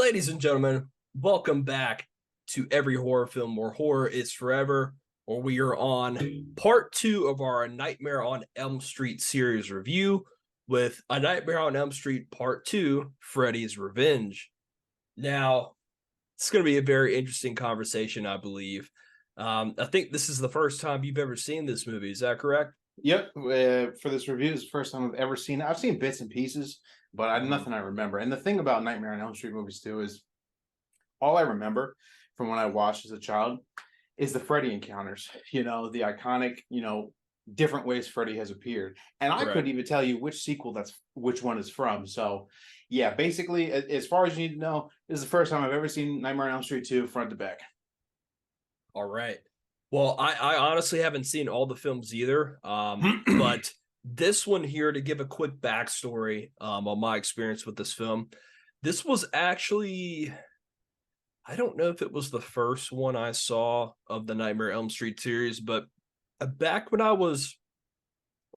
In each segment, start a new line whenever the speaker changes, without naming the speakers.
Ladies and gentlemen, welcome back to Every Horror Film Where Horror is Forever, where we are on part two of our Nightmare on Elm Street series review with A Nightmare on Elm Street Part 2, Freddy's Revenge. Now, it's going to be a very interesting conversation, I believe. I think this is the first time you've ever seen this movie. Is that correct?
Yep. For this review, it's the first time I've ever seen it. I've seen bits and pieces, but nothing I remember. And the thing about Nightmare on Elm Street movies too is all I remember from when I watched as a child is the Freddy encounters. The iconic, different ways Freddy has appeared. And I couldn't even tell you which sequel which one is from. So yeah, basically, as far as you need to know, this is the first time I've ever seen Nightmare on Elm Street 2 front to back.
All right. Well, I honestly haven't seen all the films either, but this one here, to give a quick backstory on my experience with this film, this was actually, I don't know if it was the first one I saw of the Nightmare Elm Street series, but back when I was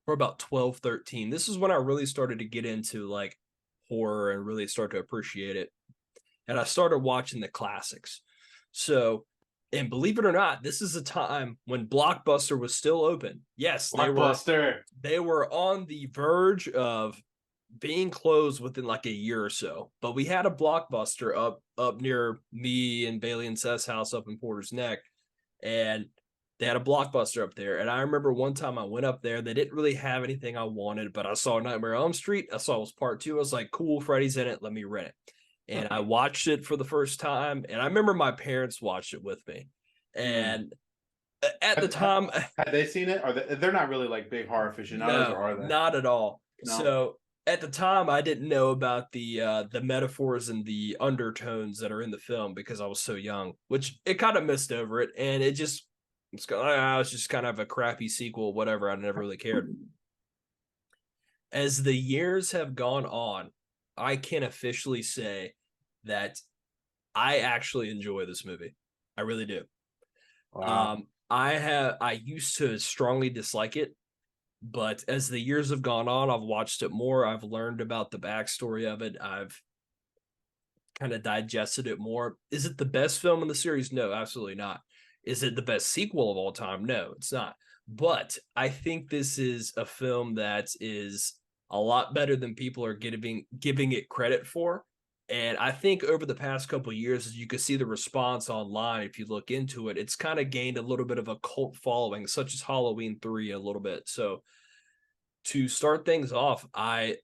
for about 12, 13, this is when I really started to get into like horror and really start to appreciate it. And I started watching the classics. So, and believe it or not, this is a time when Blockbuster was still open. Yes, they were on the verge of being closed within like a year or so. But we had a Blockbuster up near me and Bailey and Seth's house up in Porter's Neck, and they had a Blockbuster up there. And I remember one time I went up there, they didn't really have anything I wanted, but I saw Nightmare on Elm Street. I saw it was part 2. I was like, cool, Freddy's in it, let me rent it. And I watched it for the first time, and I remember my parents watched it with me. And at the time,
had they seen it? Or they're not really like big horror aficionados,
no,
or are they?
not at all.
No.
So at the time, I didn't know about the metaphors and the undertones that are in the film because I was so young, which it kind of missed over it, and it was just kind of a crappy sequel, whatever. I never really cared. As the years have gone on, I can officially say that I actually enjoy this movie. I really do.
Wow.
I used to strongly dislike it, but as the years have gone on, I've watched it more. I've learned about the backstory of it. I've kind of digested it more. Is it the best film in the series? No, absolutely not. Is it the best sequel of all time? No, it's not. But I think this is a film that is a lot better than people are giving it credit for. And I think over the past couple of years, as you can see the response online, if you look into it, it's kind of gained a little bit of a cult following, such as Halloween 3 a little bit. So to start things off, I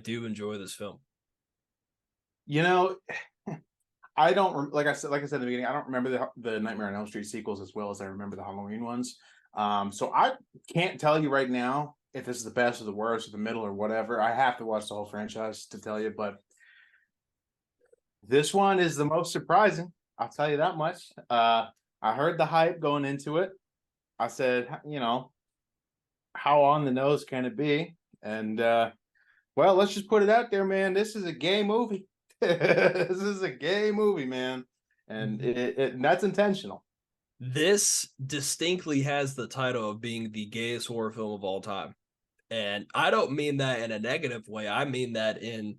do enjoy this film.
I don't like I said in the beginning. I don't remember the Nightmare on Elm Street sequels as well as I remember the Halloween ones. So I can't tell you right now if this is the best or the worst or the middle or whatever. I have to watch the whole franchise to tell you, but this one is the most surprising. I'll tell you that much. I heard the hype going into it. I said, how on the nose can it be? And well, let's just put it out there, man. This is a gay movie. This is a gay movie, man, and that's intentional.
This distinctly has the title of being the gayest horror film of all time, and I don't mean that in a negative way. I mean that in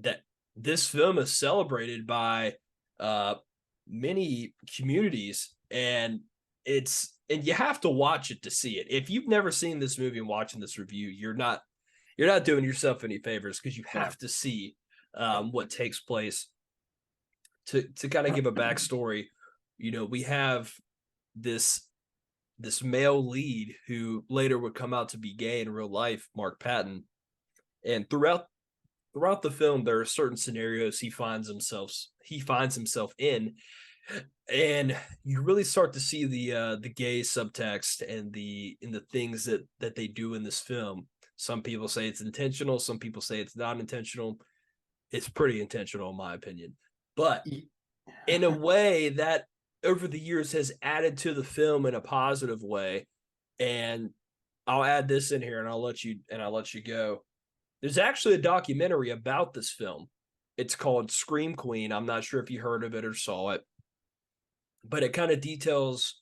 that this film is celebrated by many communities, and you have to watch it to see it. If you've never seen this movie and watching this review, you're not doing yourself any favors, because you have to see what takes place. To kind of give a backstory, we have this male lead who later would come out to be gay in real life, Mark Patton, and throughout the film, there are certain scenarios he finds himself in, and you really start to see the gay subtext and the things that they do in this film. Some people say it's intentional, some people say it's not intentional. It's pretty intentional, in my opinion, but in a way that over the years has added to the film in a positive way. And I'll add this in here, and I'll let you go. There's actually a documentary about this film. It's called Scream Queen. I'm not sure if you heard of it or saw it, but it kind of details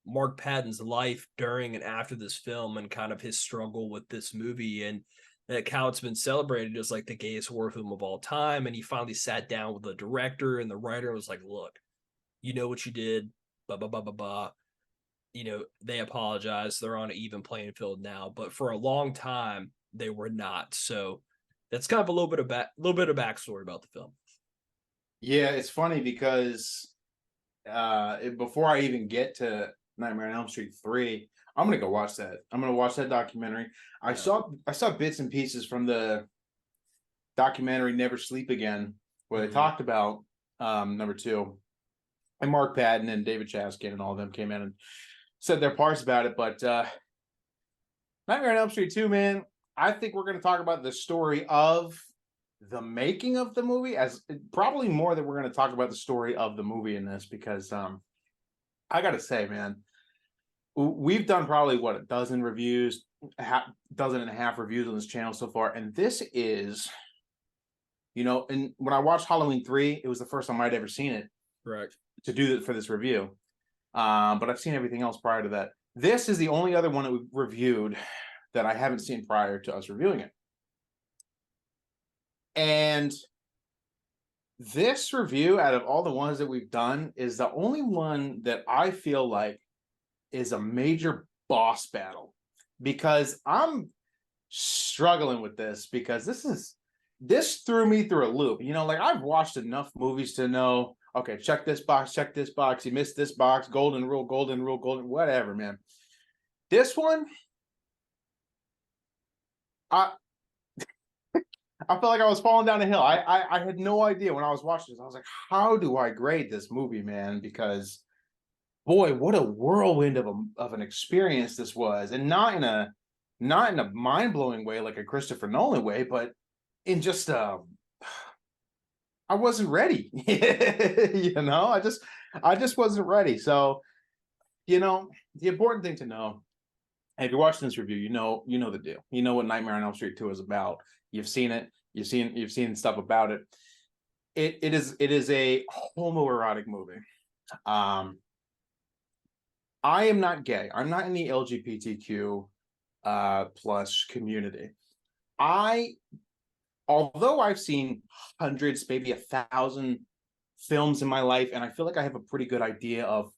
Mark Patton's life during and after this film and kind of his struggle with this movie. And that how it's been celebrated as like the gayest horror film of all time. And he finally sat down with the director and the writer and was like, look, you know what you did, blah, blah, blah, blah, blah. You know, they apologize. They're on an even playing field now. But for a long time, they were not. So that's kind of a little bit of backstory about the film.
Yeah, it's funny because before I even get to Nightmare on Elm Street 3, I'm gonna go watch that. I'm gonna watch that documentary.
Yeah.
I saw bits and pieces from the documentary Never Sleep Again, where they
Mhm.
talked about number two. And Mark Patton and David Chaskin and all of them came in and said their parts about it. But Nightmare on Elm Street 2, man, I think we're gonna talk about the story of the making of the movie, as probably more that we're going to talk about the story of the movie in this, because I gotta say, man, we've done probably what, a dozen reviews, dozen and a half reviews on this channel so far, and this is, and when I watched Halloween 3, it was the first time I'd ever seen it
Correct.
to do it for this review. But I've seen everything else prior to that. This is the only other one that we've reviewed that I haven't seen prior to us reviewing it. And this review, out of all the ones that we've done, is the only one that I feel like is a major boss battle, because I'm struggling with this, because this threw me through a loop. Like, I've watched enough movies to know, okay, check this box, you missed this box, golden rule, whatever, man. This one, I I felt like I was falling down a hill. I had no idea when I was watching this. I was like, how do I grade this movie, man? Because boy, what a whirlwind of an experience this was, and not in a mind blowing way like a Christopher Nolan way, but in just I wasn't ready. I just wasn't ready. So the important thing to know, if you're watching this review, you know the deal. You know what Nightmare on Elm Street 2 is about. You've seen it. You've seen stuff about it. It is a homoerotic movie. Um, I am not gay. I'm not in the LGBTQ plus community. I Although I've seen hundreds, maybe 1,000 films in my life, and I feel like I have a pretty good idea of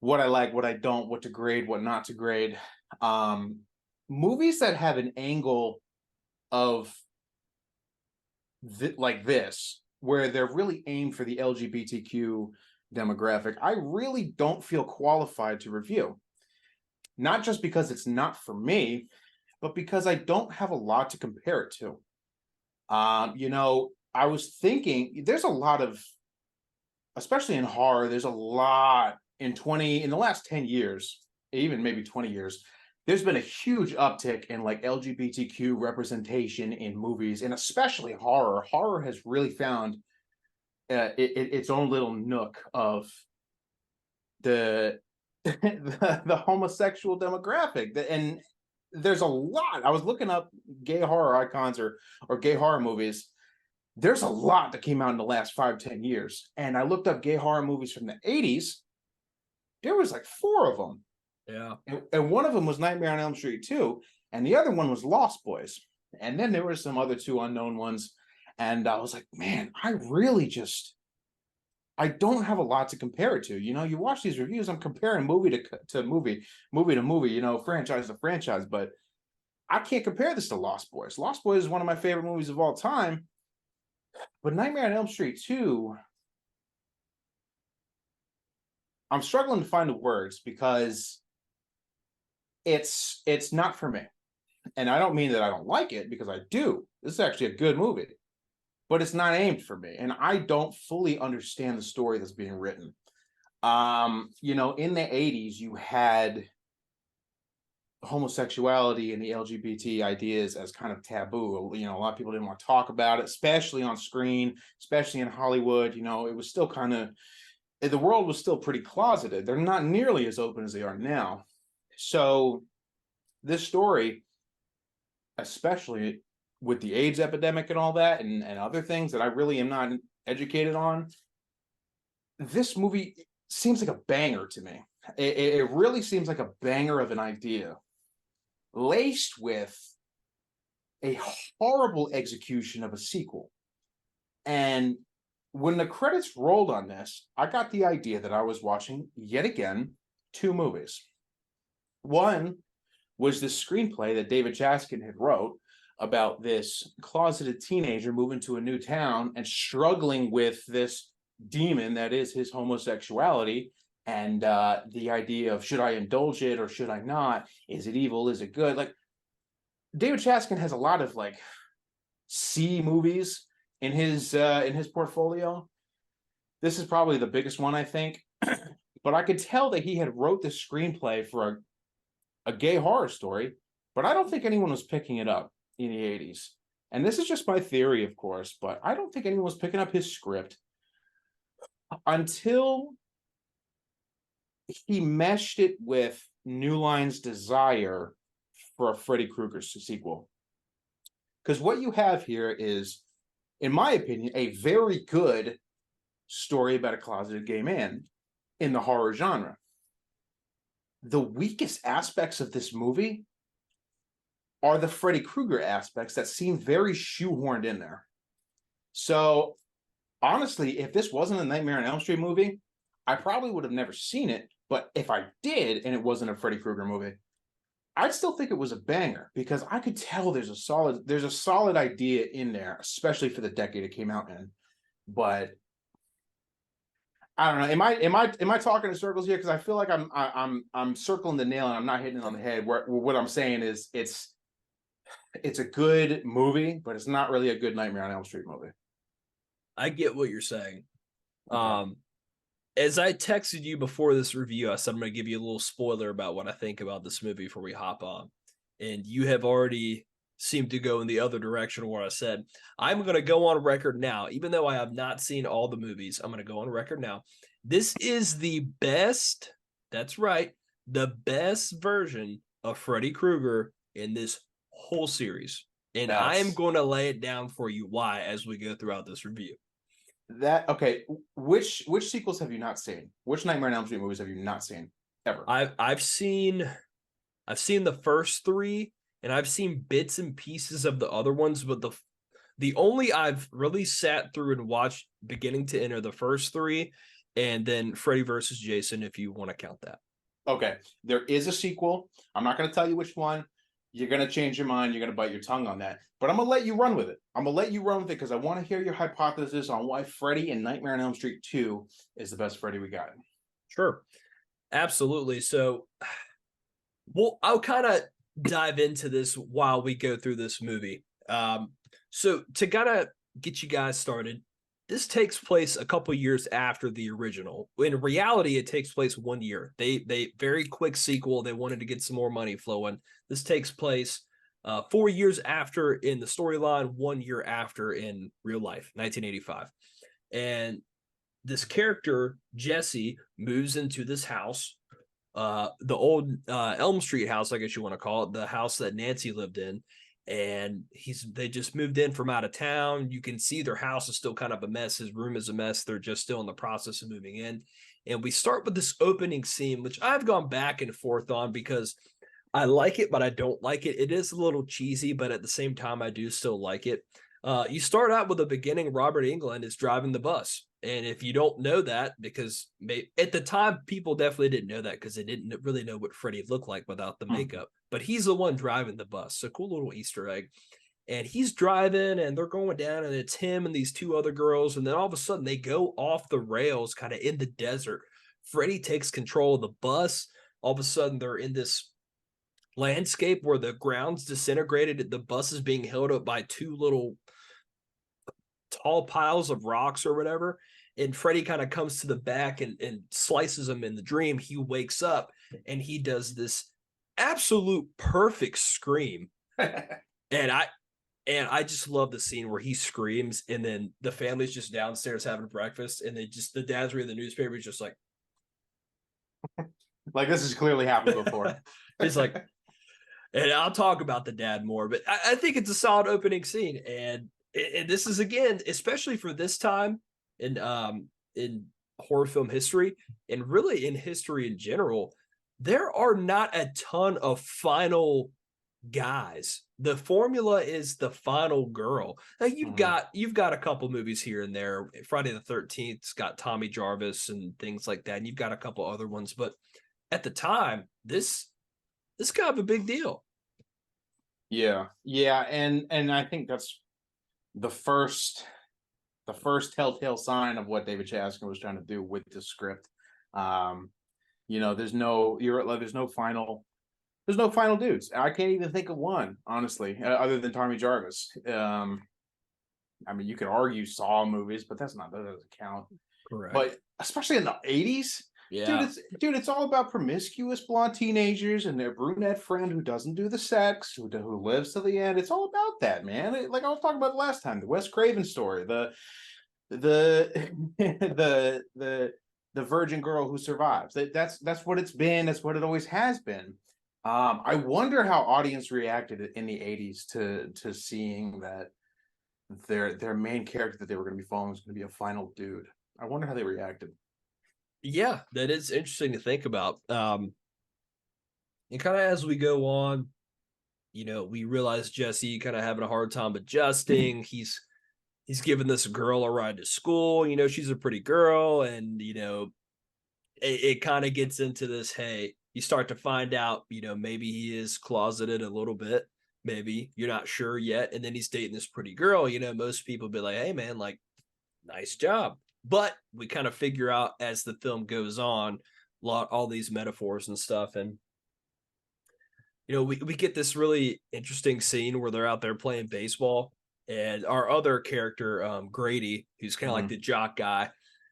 what I like, what I don't, what to grade, what not to grade. Um, Movies that have an angle of like this, where they're really aimed for the LGBTQ demographic, I really don't feel qualified to review. Not just because it's not for me, but because I don't have a lot to compare it to. I was thinking there's a lot of, especially in horror, there's a lot in the last 10 years, even maybe 20 years, there's been a huge uptick in like LGBTQ representation in movies, and especially horror. Horror has really found its own little nook of the the homosexual demographic. And there's a lot. I was looking up gay horror icons or gay horror movies. There's a lot that came out in the last 5-10 years, and I looked up gay horror movies from the 80s. There was like 4 of them.
Yeah.
And one of them was Nightmare on Elm Street 2, and the other one was Lost Boys. And then there were some other 2 unknown ones. And I was like, man, I don't have a lot to compare it to. You watch these reviews, I'm comparing movie to movie, movie to movie, franchise to franchise, but I can't compare this to Lost Boys. Lost Boys is one of my favorite movies of all time. But Nightmare on Elm Street 2, I'm struggling to find the words, because it's not for me. And I don't mean that I don't like it, because I do. This is actually a good movie, but it's not aimed for me, and I don't fully understand the story that's being written. In the 80s, you had homosexuality and the LGBT ideas as kind of taboo. A lot of people didn't want to talk about it, especially on screen, especially in Hollywood. It was still the world was still pretty closeted. They're not nearly as open as they are now. So this story, especially with the AIDS epidemic and all that, and other things that I really am not educated on, this movie seems like a banger to me. It really seems like a banger of an idea, laced with a horrible execution of a sequel. And when the credits rolled on this, I got the idea that I was watching, yet again, two movies. One was the screenplay that David Chaskin had wrote about this closeted teenager moving to a new town and struggling with this demon that is his homosexuality, and the idea of, should I indulge it or should I not? Is it evil? Is it good? Like, David Chaskin has a lot of like C movies in his portfolio. This is probably the biggest one, I think. But I could tell that he had wrote the screenplay for a gay horror story, but I don't think anyone was picking it up in the 80s. And this is just my theory, of course, but I don't think anyone was picking up his script until he meshed it with New Line's desire for a Freddy Krueger sequel. Because what you have here is, in my opinion, a very good story about a closeted gay man in the horror genre. The weakest aspects of this movie are the Freddy Krueger aspects that seem very shoehorned in there. So, honestly, if this wasn't a Nightmare on Elm Street movie, I probably would have never seen it. But if I did, and it wasn't a Freddy Krueger movie, I'd still think it was a banger, because I could tell there's a solid idea in there, especially for the decade it came out in. But I don't know. Am I talking in circles here? Because I feel like I'm circling the nail and I'm not hitting it on the head. What I'm saying is it's a good movie, but it's not really a good Nightmare on Elm Street movie.
I get what you're saying.
Okay.
As I texted you before this review, I said I'm going to give you a little spoiler about what I think about this movie before we hop on. And you have already seemed to go in the other direction where I said, I'm going to go on record now, even though I have not seen all the movies, I'm going to go on record now. This is the best, that's right, the best version of Freddy Krueger in this whole series. And I am going to lay it down for you why as we go throughout this review.
Okay, which sequels have you not seen? Which Nightmare on Elm Street movies have you not seen ever?
I've seen the first three, and I've seen bits and pieces of the other ones, but the only I've really sat through and watched beginning to end are the first three, and then Freddy versus Jason, if you want to count that.
Okay, there is a sequel. I'm not going to tell you which one. You're going to change your mind. You're going to bite your tongue on that. But I'm going to let you run with it. I'm going to let you run with it because I want to hear your hypothesis on why Freddy in Nightmare on Elm Street 2 is the best Freddy we got.
Sure. Absolutely. So, well, I'll kind of dive into this while we go through this movie. So to kind of get you guys started, this takes place a couple years after the original. In reality, it takes place 1 year. They very quick sequel. They wanted to get some more money flowing. This takes place 4 years after in the storyline, 1 year after in real life, 1985. And this character, Jesse, moves into this house, the old Elm Street house, I guess you want to call it, the house that Nancy lived in. And they just moved in from out of town. You can see their house is still kind of a mess. His room is a mess. They're just still in the process of moving in. And we start with this opening scene, which I've gone back and forth on because I like it, but I don't like it. It is a little cheesy, but at the same time, I do still like it. You start out with the beginning, Robert Englund is driving the bus. And if you don't know that, because at the time, people definitely didn't know that because they didn't really know what Freddy looked like without the makeup. But he's the one driving the bus. So cool little Easter egg. And he's driving and they're going down and it's him and these two other girls. And then all of a sudden they go off the rails kind of in the desert. Freddy takes control of the bus. All of a sudden they're in this landscape where the ground's disintegrated. The bus is being held up by two little tall piles of rocks or whatever. And Freddy kind of comes to the back and slices him in the dream. He wakes up and he does this absolute perfect scream. and I just love the scene where he screams and then the family's just downstairs having breakfast and the dad's reading the newspaper. He's just like
this has clearly happened before.
He's like, and I'll talk about the dad more, but I think it's a solid opening scene. And this is, again, especially for this time in horror film history and really in history in general, there are not a ton of final guys. The formula is the final girl. Now
Mhm.
you've got a couple movies here and there. Friday the 13th's got Tommy Jarvis and things like that. And you've got a couple other ones, but at the time, this kind of a big deal.
Yeah, yeah, and I think that's the first the first telltale sign of what David Chaskin was trying to do with the script. Um, there's no you're like there's no final dudes. I can't even think of one, honestly, other than Tommy Jarvis. I mean, you could argue Saw movies, but that doesn't count.
Correct.
But especially in the '80s,
Yeah.
it's all about promiscuous blonde teenagers and their brunette friend who doesn't do the sex, who lives to the end. It's all about that, man. Like I was talking about last time, the Wes Craven story, the the virgin girl who survives. That's what it's been. That's what it always has been. I wonder how audience reacted in the '80s to seeing that their main character that they were going to be following was going to be a final dude. I wonder how they reacted.
Yeah, that is interesting to think about. And kind of as we go on, we realize Jesse kind of having a hard time adjusting. He's giving this girl a ride to school. She's a pretty girl, and it kind of gets into this. Hey, you start to find out, maybe he is closeted a little bit. Maybe you're not sure yet, and then he's dating this pretty girl. Most people be like, "Hey, man, like, nice job." But we kind of figure out as the film goes on, all these metaphors and stuff, and we get this really interesting scene where they're out there playing baseball, and our other character, Grady, who's kind of like
Mhm.
the jock guy,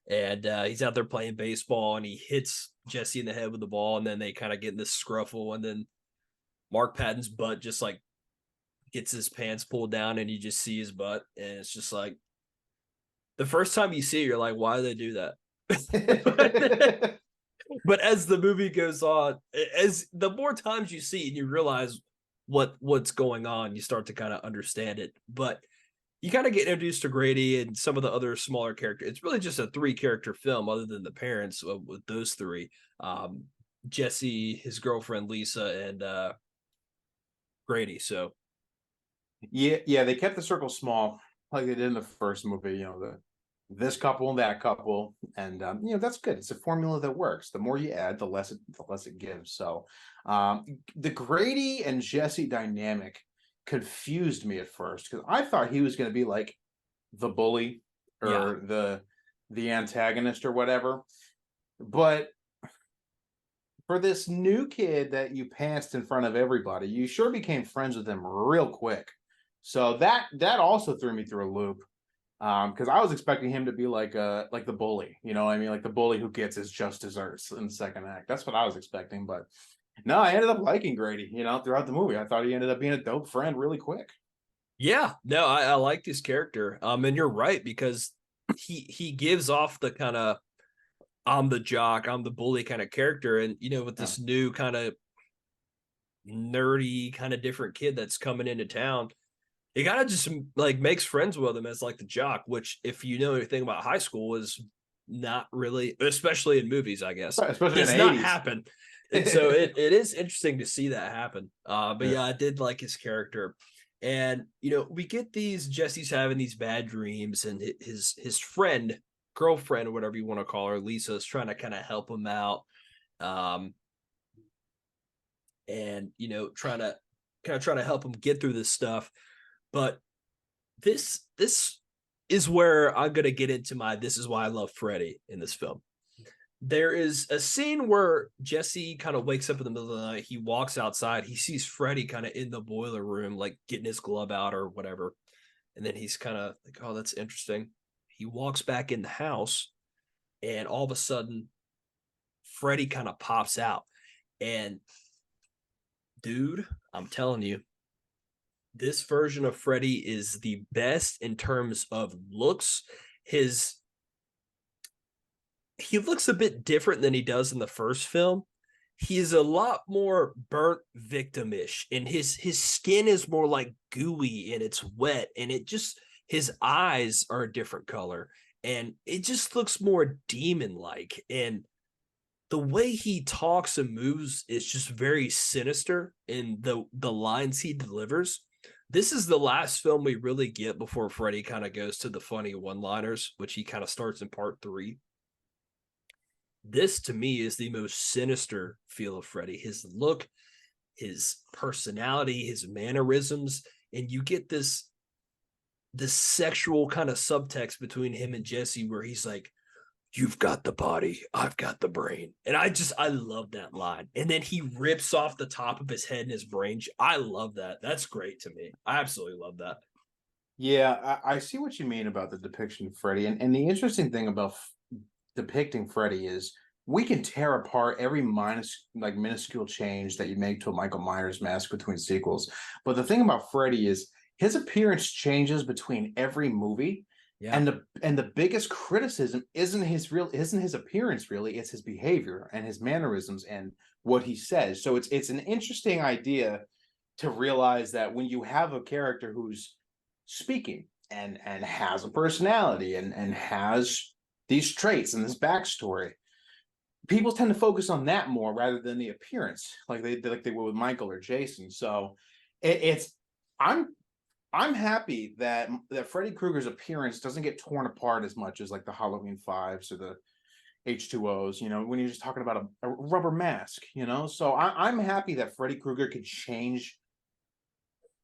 and he's out there playing baseball, and he hits Jesse in the head with the ball, and then they kind of get in this scruffle, and then Mark Patton's butt just like gets his pants pulled down, and you just see his butt, and it's just like the first time you see it, you're like, why do they do that? But as the movie goes on, as the more times you see it and you realize what's going on, you start to kind of understand it. But you kind of get introduced to Grady and some of the other smaller characters. It's really just a three character film, other than the parents with those three. Um, Jesse, his girlfriend Lisa, and Grady. So
Yeah, yeah, they kept the circle small, like they did in the first movie. This couple and that couple, and that's good. It's a formula that works. The more you add, the less it gives. So, the Grady and Jesse dynamic confused me at first because I thought he was going to be like the bully
yeah,
or the antagonist or whatever. But for this new kid that you passed in front of everybody, you sure became friends with him real quick. So that also threw me through a loop. Because I was expecting him to be like the bully, you know what I mean? Like the bully who gets his just desserts in the second act. That's what I was expecting. But no, I ended up liking Grady, throughout the movie. I thought he ended up being a dope friend really quick.
yeah. No, I like this character. And you're right because he gives off the kind of I'm the jock, I'm the bully kind of character. And, with
Yeah.
this new kind of nerdy, kind of different kid that's coming into town, it kind of just like makes friends with him as like the jock, which, if you know anything about high school, is not really, especially in movies, I guess,
Especially in
does
the
not
80s.
happen. And so it is interesting to see that happen. But
Yeah.
yeah, I did like his character. And we get Jesse's having these bad dreams, and his friend, girlfriend, or whatever you want to call her, Lisa, is trying to kind of help him out. Um, and trying to help him get through this stuff. But this is where I'm gonna get into my this is why I love Freddy in this film. There is a scene where Jesse kind of wakes up in the middle of the night. He walks outside. He sees Freddy kind of in the boiler room, like getting his glove out or whatever. And then he's kind of like, oh, that's interesting. He walks back in the house, and all of a sudden, Freddy kind of pops out. And dude, I'm telling you, this version of Freddy is the best in terms of looks. His He looks a bit different than he does in the first film. He's a lot more burnt victimish, and his skin is more like gooey and it's wet, and it just his eyes are a different color, and it just looks more demon like. And the way he talks and moves is just very sinister in the lines he delivers. This is the last film we really get before Freddy kind of goes to the funny one-liners, which he kind of starts in part 3. This to me is the most sinister feel of Freddy. His look, his personality, his mannerisms, and you get this sexual kind of subtext between him and Jesse where he's like, "You've got the body, I've got the brain." And I love that line. And then he rips off the top of his head and his brain. I love that. That's great to me. I absolutely love that.
Yeah, I see what you mean about the depiction of Freddy. And the interesting thing about depicting Freddy is we can tear apart every minuscule change that you make to a Michael Myers mask between sequels. But the thing about Freddy is his appearance changes between every movie.
Yeah.
And the biggest criticism isn't his appearance really, it's his behavior and his mannerisms and what he says. So it's an interesting idea to realize that when you have a character who's speaking and has a personality and has these traits and this backstory, people tend to focus on that more rather than the appearance, like they would with Michael or Jason. So it's I'm I'm happy that Freddy Krueger's appearance doesn't get torn apart as much as like the Halloween fives or the H2Os, when you're just talking about a rubber mask, So I'm happy that Freddy Krueger could change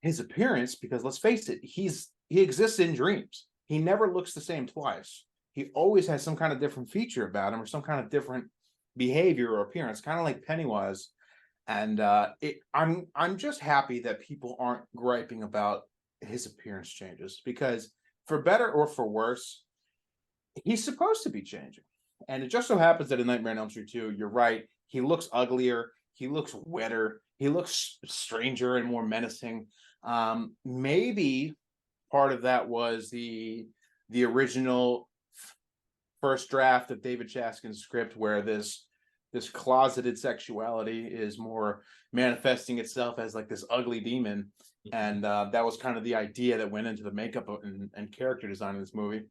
his appearance because let's face it, he exists in dreams. He never looks the same twice. He always has some kind of different feature about him or some kind of different behavior or appearance, kind of like Pennywise. And I'm just happy that people aren't griping about his appearance changes because for better or for worse, he's supposed to be changing. And it just so happens that in Nightmare on Elm Street 2, you're right, he looks uglier, he looks wetter, he looks stranger and more menacing. Maybe part of that was the original first draft of David Chaskin's script, where this closeted sexuality is more manifesting itself as like this ugly demon, and that was kind of the idea that went into the makeup and character design of this movie.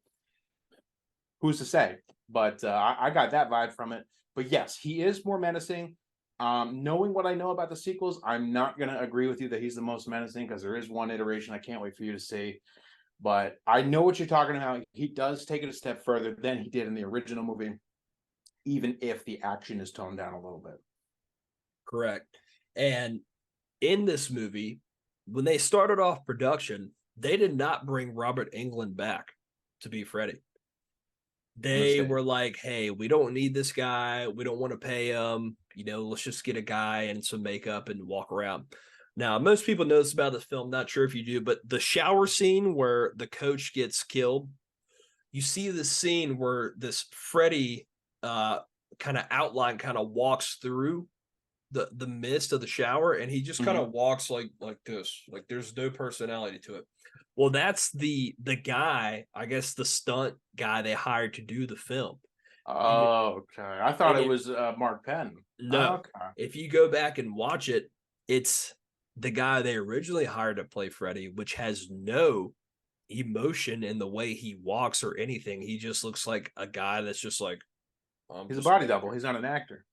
Who's to say? But I got that vibe from it. But yes, he is more menacing. Knowing what I know about the sequels, I'm not going to agree with you that he's the most menacing because there is one iteration I can't wait for you to see. But I know what you're talking about. He does take it a step further than he did in the original movie, even if the action is toned down a little bit.
Correct. And in this movie, when they started off production, they did not bring Robert Englund back to be Freddy. They were like, "Hey, we don't need this guy. We don't want to pay him. Let's just get a guy and some makeup and walk around." Now, most people know this about the film. Not sure if you do, but the shower scene where the coach gets killed, you see this scene where this Freddy kind of outline kind of walks through the mist of the shower, and he just kind of walks like this, like there's no personality to it. Well, that's the guy, I guess, the stunt guy they hired to do the film.
Oh, okay. I thought it was Mark Penn.
No,
Okay.
if you go back and watch it, it's the guy they originally hired to play Freddy, which has no emotion in the way he walks or anything. He just looks like a guy that's just like,
he's a body double. He's not an actor.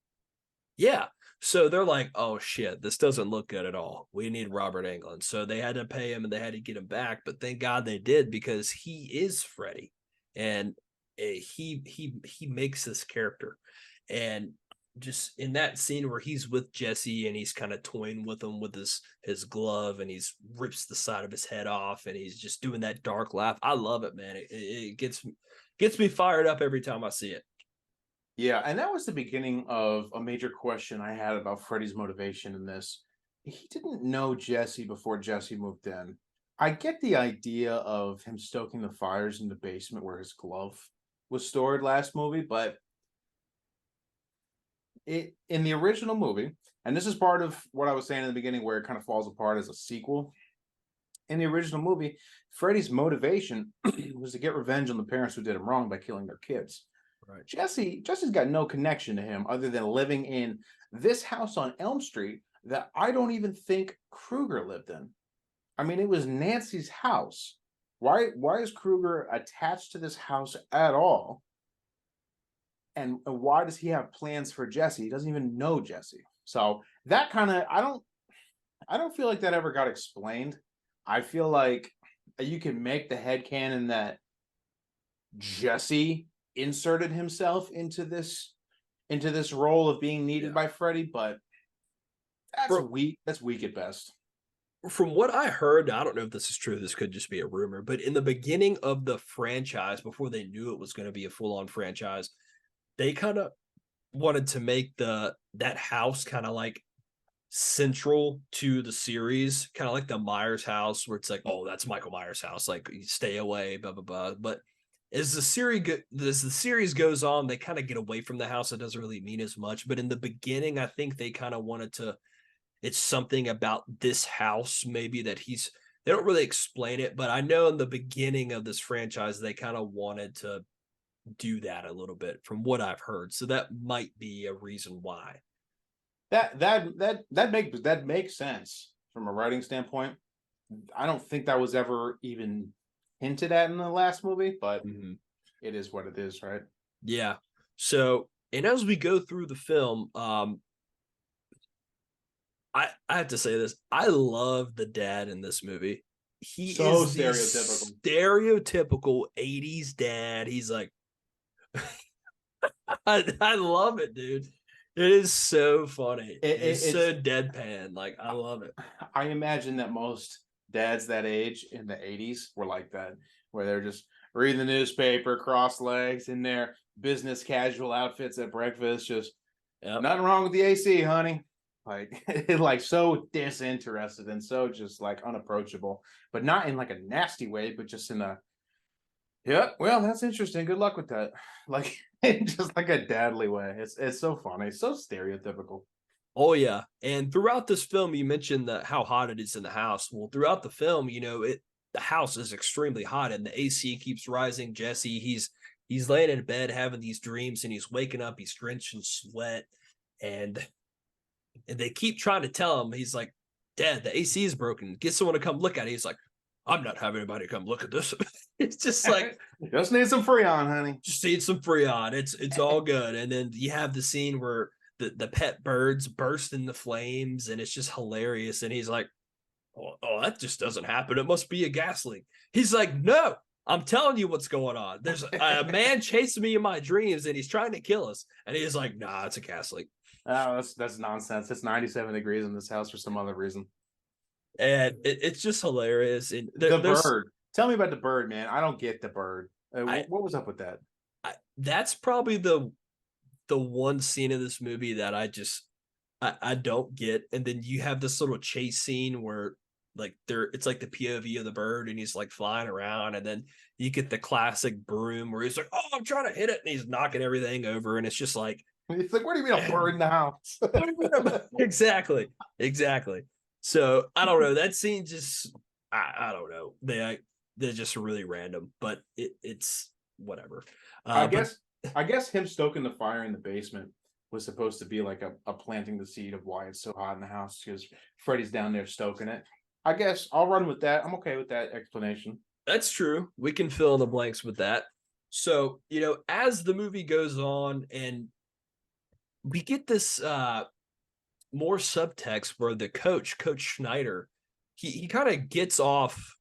Yeah. So they're like, "Oh shit, this doesn't look good at all. We need Robert Englund." So they had to pay him and they had to get him back. But thank God they did, because he is Freddy, and he makes this character. And just in that scene where he's with Jesse and he's kind of toying with him with his glove, and he's rips the side of his head off and he's just doing that dark laugh. I love it, man. It gets me fired up every time I see it.
Yeah, and that was the beginning of a major question I had about Freddy's motivation in this. He didn't know Jesse before Jesse moved in. I get the idea of him stoking the fires in the basement where his glove was stored last movie, but in the original movie, and this is part of what I was saying in the beginning where it kind of falls apart as a sequel. In the original movie, Freddy's motivation was to get revenge on the parents who did him wrong by killing their kids.
Right.
Jesse's got no connection to him other than living in this house on Elm Street that I don't even think Krueger lived in. I mean, it was Nancy's house. Why is Krueger attached to this house at all? and why does he have plans for Jesse? He doesn't even know Jesse. So that kind of I don't feel like that ever got explained. I feel like you can make the headcanon that Jesse inserted himself into this role of being needed
Yeah.
by Freddy, but that's
From,
weak. That's weak at best.
from what I heard, I don't know if this is true. This could just be a rumor, but in the beginning of the franchise, before they knew it was going to be a full-on franchise, they kind of wanted to make that house kind of like central to the series, kind of like the Myers house, where it's like, oh, that's Michael Myers' house, like you stay away, blah blah blah. But as the series goes on, they kind of get away from the house. It doesn't really mean as much. But in the beginning, I think they kind of wanted to. It's something about this house, maybe that he's. They don't really explain it, but I know in the beginning of this franchise, they kind of wanted to do that a little bit, from what I've heard. So that might be a reason why.
That makes sense from a writing standpoint. I don't think that was ever even hinted at in the last movie, but
Mhm.
it is what it is, right?
Yeah. So, and as we go through the film, I have to say this. I love the dad in this movie. He
So
is the
stereotypical.
stereotypical 80s dad. He's like, I love it, dude. It is so funny. It's
It's
so deadpan. Like, I love it.
I imagine that most dads that age in the 80s were like that, where they're just reading the newspaper, cross legs in their business casual outfits at breakfast, just
Yep.
nothing wrong with the AC, honey. Like like so disinterested and so just like unapproachable, but not in like a nasty way, but just in a yeah, well, that's interesting. Good luck with that. Like just like a dadly way. It's so funny. It's so stereotypical.
Oh yeah, and throughout this film, you mentioned that how hot it is in the house. Well, throughout the film, the house is extremely hot, and the AC keeps rising. Jesse, he's laying in bed having these dreams, and he's waking up. He's drenched in sweat, and they keep trying to tell him. He's like, "Dad, the AC is broken. Get someone to come look at it." He's like, "I'm not having anybody come look at this." It's just like
Just need some Freon, honey.
just eat some Freon. It's all good. And then you have the scene where the pet birds burst into flames, and it's just hilarious. And he's like, oh, that just doesn't happen. It must be a gas leak. He's like, no, I'm telling you what's going on. There's a man chasing me in my dreams, and he's trying to kill us. And he's like, nah, it's a gas leak.
Oh, that's nonsense. It's 97 degrees in this house for some other reason.
And it's just hilarious. And
The bird. Tell me about the bird, man. I don't get the bird. What was up with that?
That's probably the one scene of this movie that I don't get. And then you have this little chase scene where like it's like the POV of the bird, and he's like flying around, and then you get the classic broom where he's like, oh, I'm trying to hit it, and he's knocking everything over, and it's just like
It's like, what do you mean a bird in the house?
exactly. So I don't know. That scene just I don't know. They're just really random, but it's whatever.
I
But
guess him stoking the fire in the basement was supposed to be like a planting the seed of why it's so hot in the house because Freddy's down there stoking it. I guess I'll run with that. I'm okay with that explanation.
that's true. We can fill in the blanks with that. So, as the movie goes on, and we get this more subtext where the Coach Schneider, he kind of gets off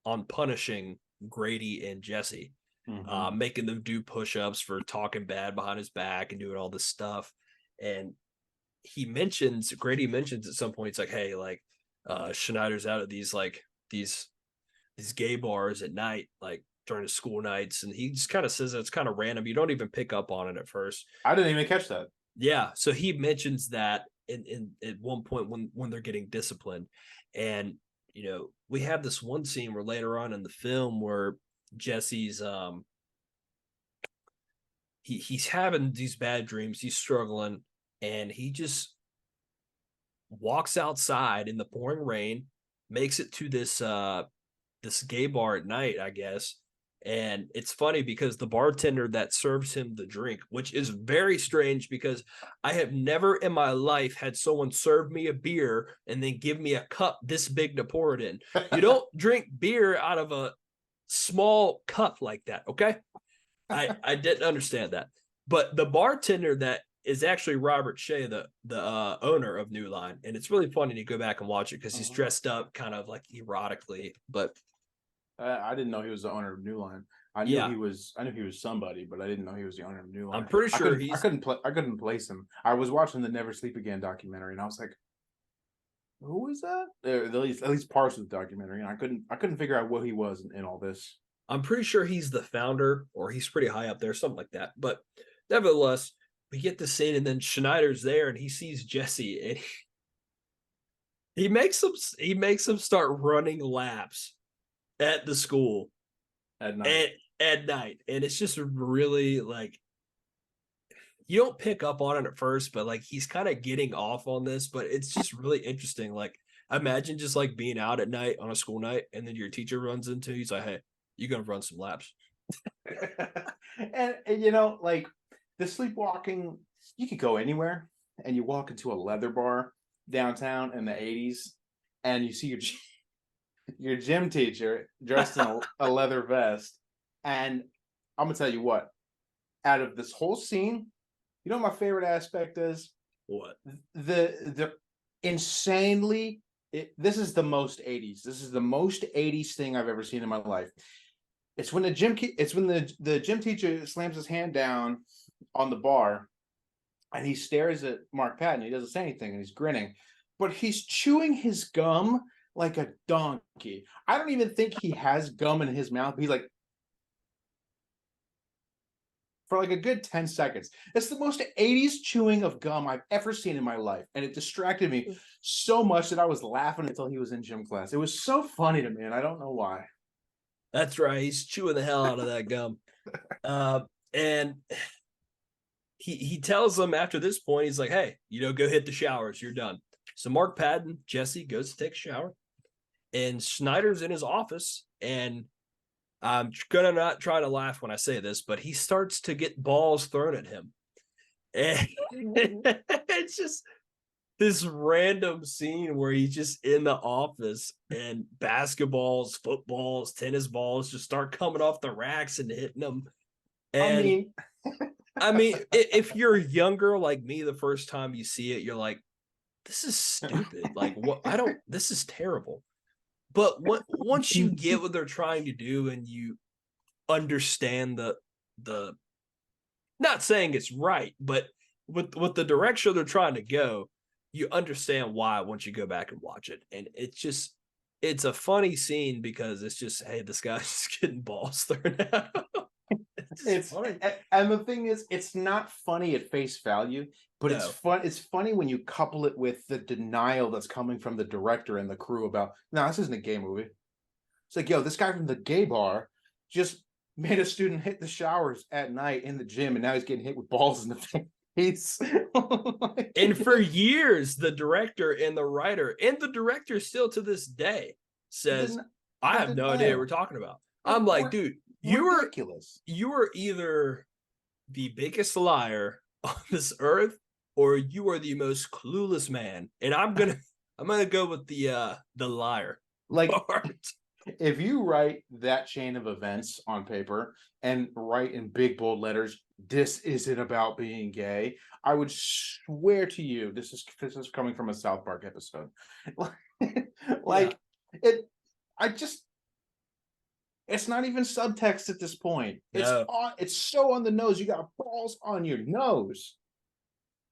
on punishing Grady and Jesse, making them do push-ups for talking bad behind his back and doing all this stuff. And Grady mentions at some point, it's like, hey, like Schneider's out at these gay bars at night, like during the school nights, and he just kind of says it's kind of random. You don't even pick up on it at first.
I didn't even catch that.
Yeah, so he mentions that in at one point when they're getting disciplined, and we have this one scene where later on in the film where Jesse's he's having these bad dreams, he's struggling, and he just walks outside in the pouring rain, makes it to this gay bar at night, I guess. And it's funny because the bartender that serves him the drink, which is very strange because I have never in my life had someone serve me a beer and then give me a cup this big to pour it in. You don't drink beer out of a small cup like that, okay? I didn't understand that. But the bartender that is actually Robert Shea, the owner of New Line, and it's really funny to go back and watch it because he's dressed up kind of like erotically. But
I didn't know he was the owner of New Line. I knew
yeah,
he was. I knew he was somebody, but I didn't know he was the owner of New Line.
I'm pretty sure
I
he's.
couldn't. I couldn't place him. I was watching the Never Sleep Again documentary, and I was like, "Who is that?" At least parts of the documentary, and I couldn't figure out what he was in all this.
I'm pretty sure he's the founder, or he's pretty high up there, something like that. But nevertheless, we get the scene, and then Schneider's there, and he sees Jesse, and he makes him start running laps at the school
At night.
at night, and it's just really like you don't pick up on it at first, but like he's kind of getting off on this, but it's just really interesting. Like imagine just like being out at night on a school night, and then your teacher runs into you, he's like, "Hey, you gonna run some laps?"
And you know, like the sleepwalking, you could go anywhere, and you walk into a leather bar downtown in the '80s, and you see your gym teacher dressed in a leather vest, and I'm gonna tell you what, out of this whole scene, you know what my favorite aspect is?
What?
The insanely this is the most 80s. This is the most 80s thing I've ever seen in my life. It's when the gym teacher slams his hand down on the bar and he stares at Mark Patton. He doesn't say anything and he's grinning, but he's chewing his gum like a donkey. I don't even think he has gum in his mouth. He's like, for like a good 10 seconds. It's the most 80s chewing of gum I've ever seen in my life. And it distracted me so much that I was laughing until he was in gym class. It was so funny to me, and I don't know why.
That's right. He's chewing the hell out of that gum. And he tells them after this point, he's like, "Hey, go hit the showers. You're done." So Mark Patton, Jesse goes to take a shower, and Schneider's in his office, and I'm gonna not try to laugh when I say this, but he starts to get balls thrown at him. And it's just this random scene where he's just in the office and basketballs, footballs, tennis balls just start coming off the racks and hitting them. And I mean, if you're younger like me, the first time you see it, you're like, this is stupid. Like, what? This is terrible. But once you get what they're trying to do and you understand the not saying it's right, but with the direction they're trying to go, you understand why once you go back and watch it. And it's a funny scene because it's just, hey, this guy's just getting balls thrown out.
It's funny. And the thing is, it's not funny at face value, but it's fun. It's funny when you couple it with the denial that's coming from the director and the crew about, no, this isn't a gay movie. It's like, yo, this guy from the gay bar just made a student hit the showers at night in the gym, and now he's getting hit with balls in the face.
And for years, the director and the writer and the director still to this day says, I have no idea what we're talking about. I'm like, dude, you are either the biggest liar on this earth, or you are the most clueless man. And I'm gonna go with the liar.
Like, if you write that chain of events on paper and write in big bold letters, this isn't about being gay, I would swear to you this is coming from a South Park episode. Like, yeah. It's not even subtext at this point. It's so on the nose. You got balls on your nose.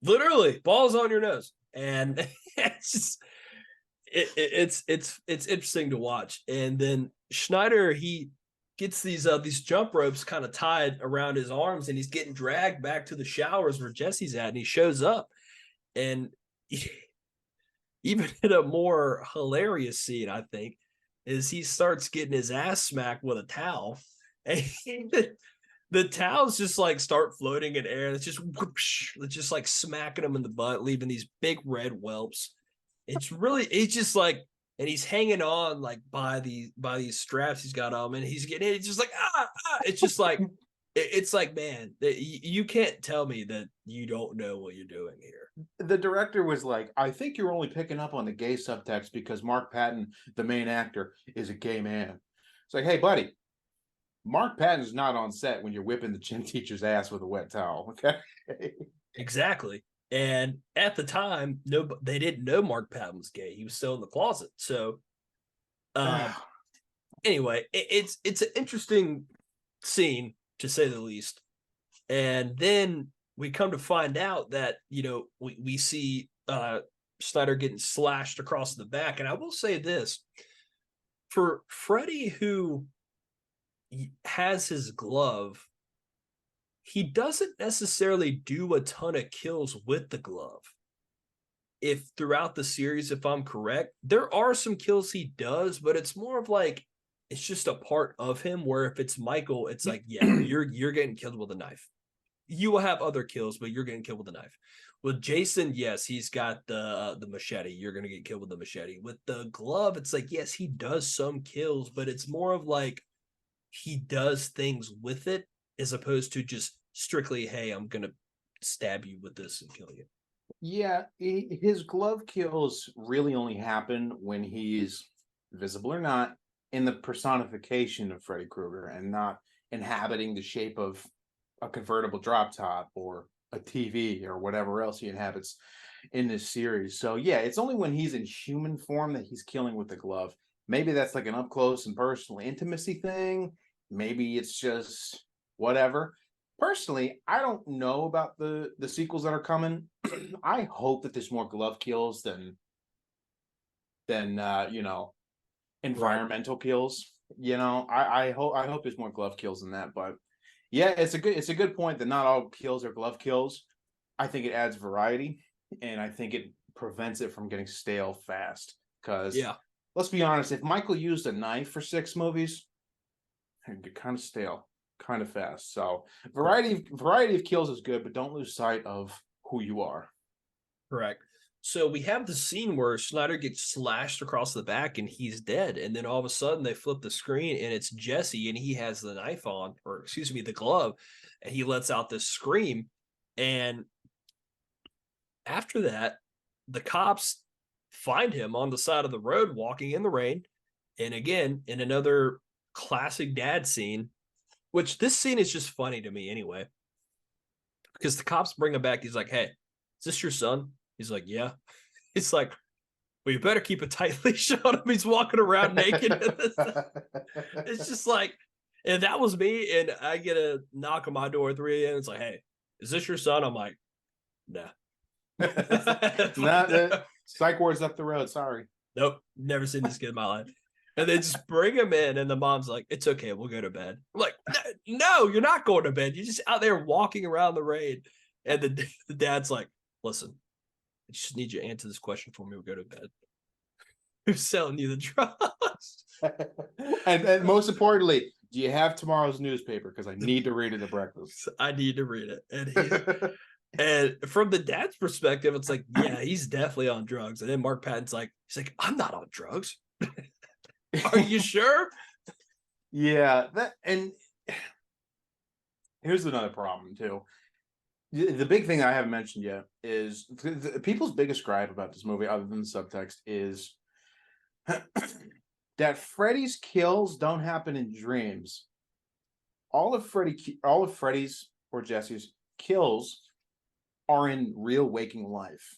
Literally, balls on your nose. And it's just it's interesting to watch. And then Schneider, he gets these jump ropes kind of tied around his arms, and he's getting dragged back to the showers where Jesse's at, and he shows up. And even in a more hilarious scene, I think, is he starts getting his ass smacked with a towel, and the towels just like start floating in air. It's just whoosh, it's just like smacking him in the butt, leaving these big red whelps. It's just like, and he's hanging on like by these straps he's got on, and he's getting, it's just like it's just like it's like, man, you can't tell me that you don't know what you're doing here.
The director was like, I think you're only picking up on the gay subtext because Mark Patton, the main actor, is a gay man. It's like, hey, buddy, Mark Patton's not on set when you're whipping the gym teacher's ass with a wet towel. Okay.
Exactly. And at the time, no, they didn't know Mark Patton was gay. He was still in the closet. So, um, anyway, it's an interesting scene to say the least. And then we come to find out that we see Snyder getting slashed across the back. And I will say this for Freddy, who has his glove, he doesn't necessarily do a ton of kills with the glove. If throughout the series, if I'm correct, there are some kills he does, but it's more of like it's just a part of him. Where if it's Michael, it's like, yeah, you're getting killed with a knife. You will have other kills, but you're getting killed with a knife. With Jason, yes, he's got the machete. You're gonna get killed with the machete. With the glove, it's like, yes, he does some kills, but it's more of like he does things with it as opposed to just strictly, hey, I'm gonna stab you with this and kill you.
Yeah, his glove kills really only happen when he's visible or not in the personification of Freddy Krueger and not inhabiting the shape of a convertible drop top or a TV or whatever else he inhabits in this series. So yeah, it's only when he's in human form that he's killing with the glove. Maybe that's like an up close and personal intimacy thing. Maybe it's just whatever. Personally, I don't know about the sequels that are coming. I hope that there's more glove kills than environmental kills. I hope there's more glove kills than that. But yeah, it's a good point that not all kills are glove kills. I think it adds variety, and I think it prevents it from getting stale fast. Because
Yeah,
let's be honest, if Michael used a knife for 6 movies, it'd get kind of stale, kind of fast. So variety of kills is good, but don't lose sight of who you are.
correct. So we have the scene where Snyder gets slashed across the back and he's dead. And then all of a sudden they flip the screen and it's Jesse and he has the knife on, or excuse me, the glove, and he lets out this scream. And after that, the cops find him on the side of the road walking in the rain. And again, in another classic dad scene, which this scene is just funny to me anyway, because the cops bring him back. He's like, hey, is this your son? He's like, yeah. He's like, well, you better keep a tight leash on him. He's walking around naked. It's just like, and that was me. And I get a knock on my door at 3 a.m. It's like, hey, is this your son? I'm like, nah.
Not psych ward's up the road. Sorry.
Nope, never seen this kid in my life. And they just bring him in, and the mom's like, it's okay, we'll go to bed. I'm like, no, you're not going to bed. You're just out there walking around the rain. And the dad's like, listen, I just need you to answer this question for me. We'll go to bed. Who's selling you the drugs?
and most importantly, do you have tomorrow's newspaper? Because I need to read it at breakfast.
I need to read it. And from the dad's perspective, it's like, yeah, he's definitely on drugs. And then Mark Patton's like, he's like, I'm not on drugs. Are you sure?
Yeah, and here's another problem too. The big thing I haven't mentioned yet is people's biggest gripe about this movie, other than the subtext, is that Freddy's kills don't happen in dreams. All of Freddy's or Jesse's kills are in real waking life.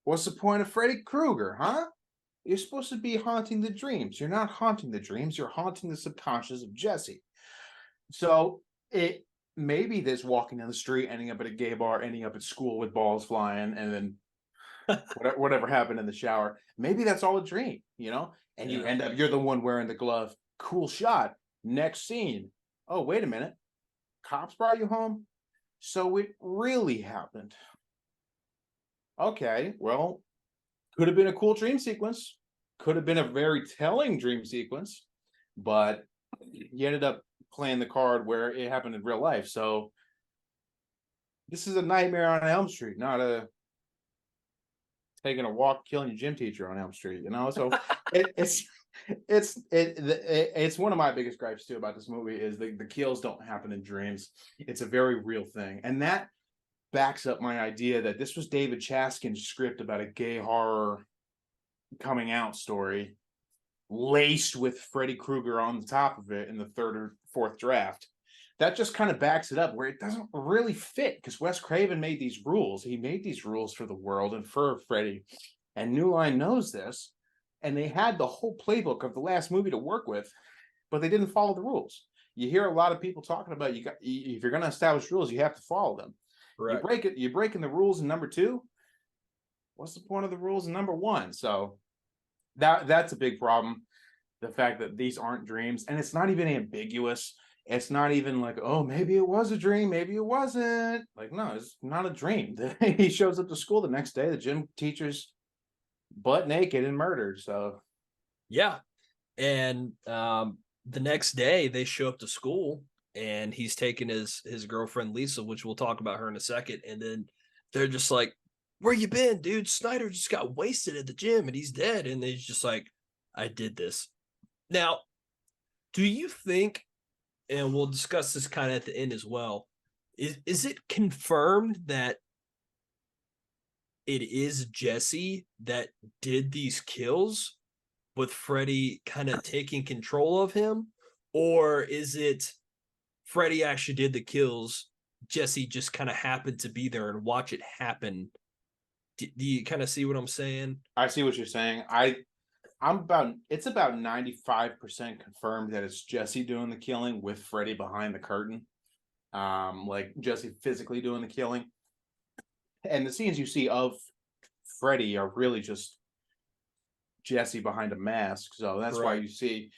What's the point of Freddy Krueger, huh? You're supposed to be haunting the dreams. You're not haunting the dreams. You're haunting the subconscious of Jesse. So it maybe this walking down the street, ending up at a gay bar, ending up at school with balls flying, and then whatever happened in the shower. Maybe that's all a dream, And you end up, you're the one wearing the glove. Cool shot. Next scene. Oh, wait a minute. Cops brought you home? So it really happened. Okay, well, could have been a cool dream sequence. Could have been a very telling dream sequence, but you ended up playing the card where it happened in real life. So this is a Nightmare on Elm Street, not a taking a walk, killing your gym teacher on Elm Street. So it's one of my biggest gripes too about this movie is the kills don't happen in dreams. It's a very real thing, and that backs up my idea that this was David Chaskin's script about a gay horror coming out story, laced with Freddy Krueger on the top of it in the third or fourth draft. That just kind of backs it up where it doesn't really fit because Wes Craven made these rules. He made these rules for the world and for Freddy, and New Line knows this, and they had the whole playbook of the last movie to work with, but they didn't follow the rules. You hear a lot of people talking about if you're going to establish rules, you have to follow them.
Correct.
You're breaking the rules in number 2. What's the point of the rules in number 1? So that's a big problem. The fact that these aren't dreams, and it's not even ambiguous. It's not even like, oh, maybe it was a dream, maybe it wasn't. Like, no, it's not a dream. He shows up to school the next day. The gym teacher's butt naked and murdered. So,
yeah, and the next day they show up to school, and he's taking his girlfriend Lisa, which we'll talk about her in a second, and then they're just like, "Where you been, dude? Snyder just got wasted at the gym, and he's dead." And he's just like, "I did this." Now, do you think, and we'll discuss this kind of at the end as well, is it confirmed that it is Jesse that did these kills with Freddy kind of taking control of him? Or is it Freddy actually did the kills, Jesse just kind of happened to be there and watch it happen? Do you kind of see what I'm saying?
I see what you're saying. It's about 95% confirmed that it's Jesse doing the killing with Freddy behind the curtain. Like Jesse physically doing the killing. And the scenes you see of Freddy are really just Jesse behind a mask. So that's why you see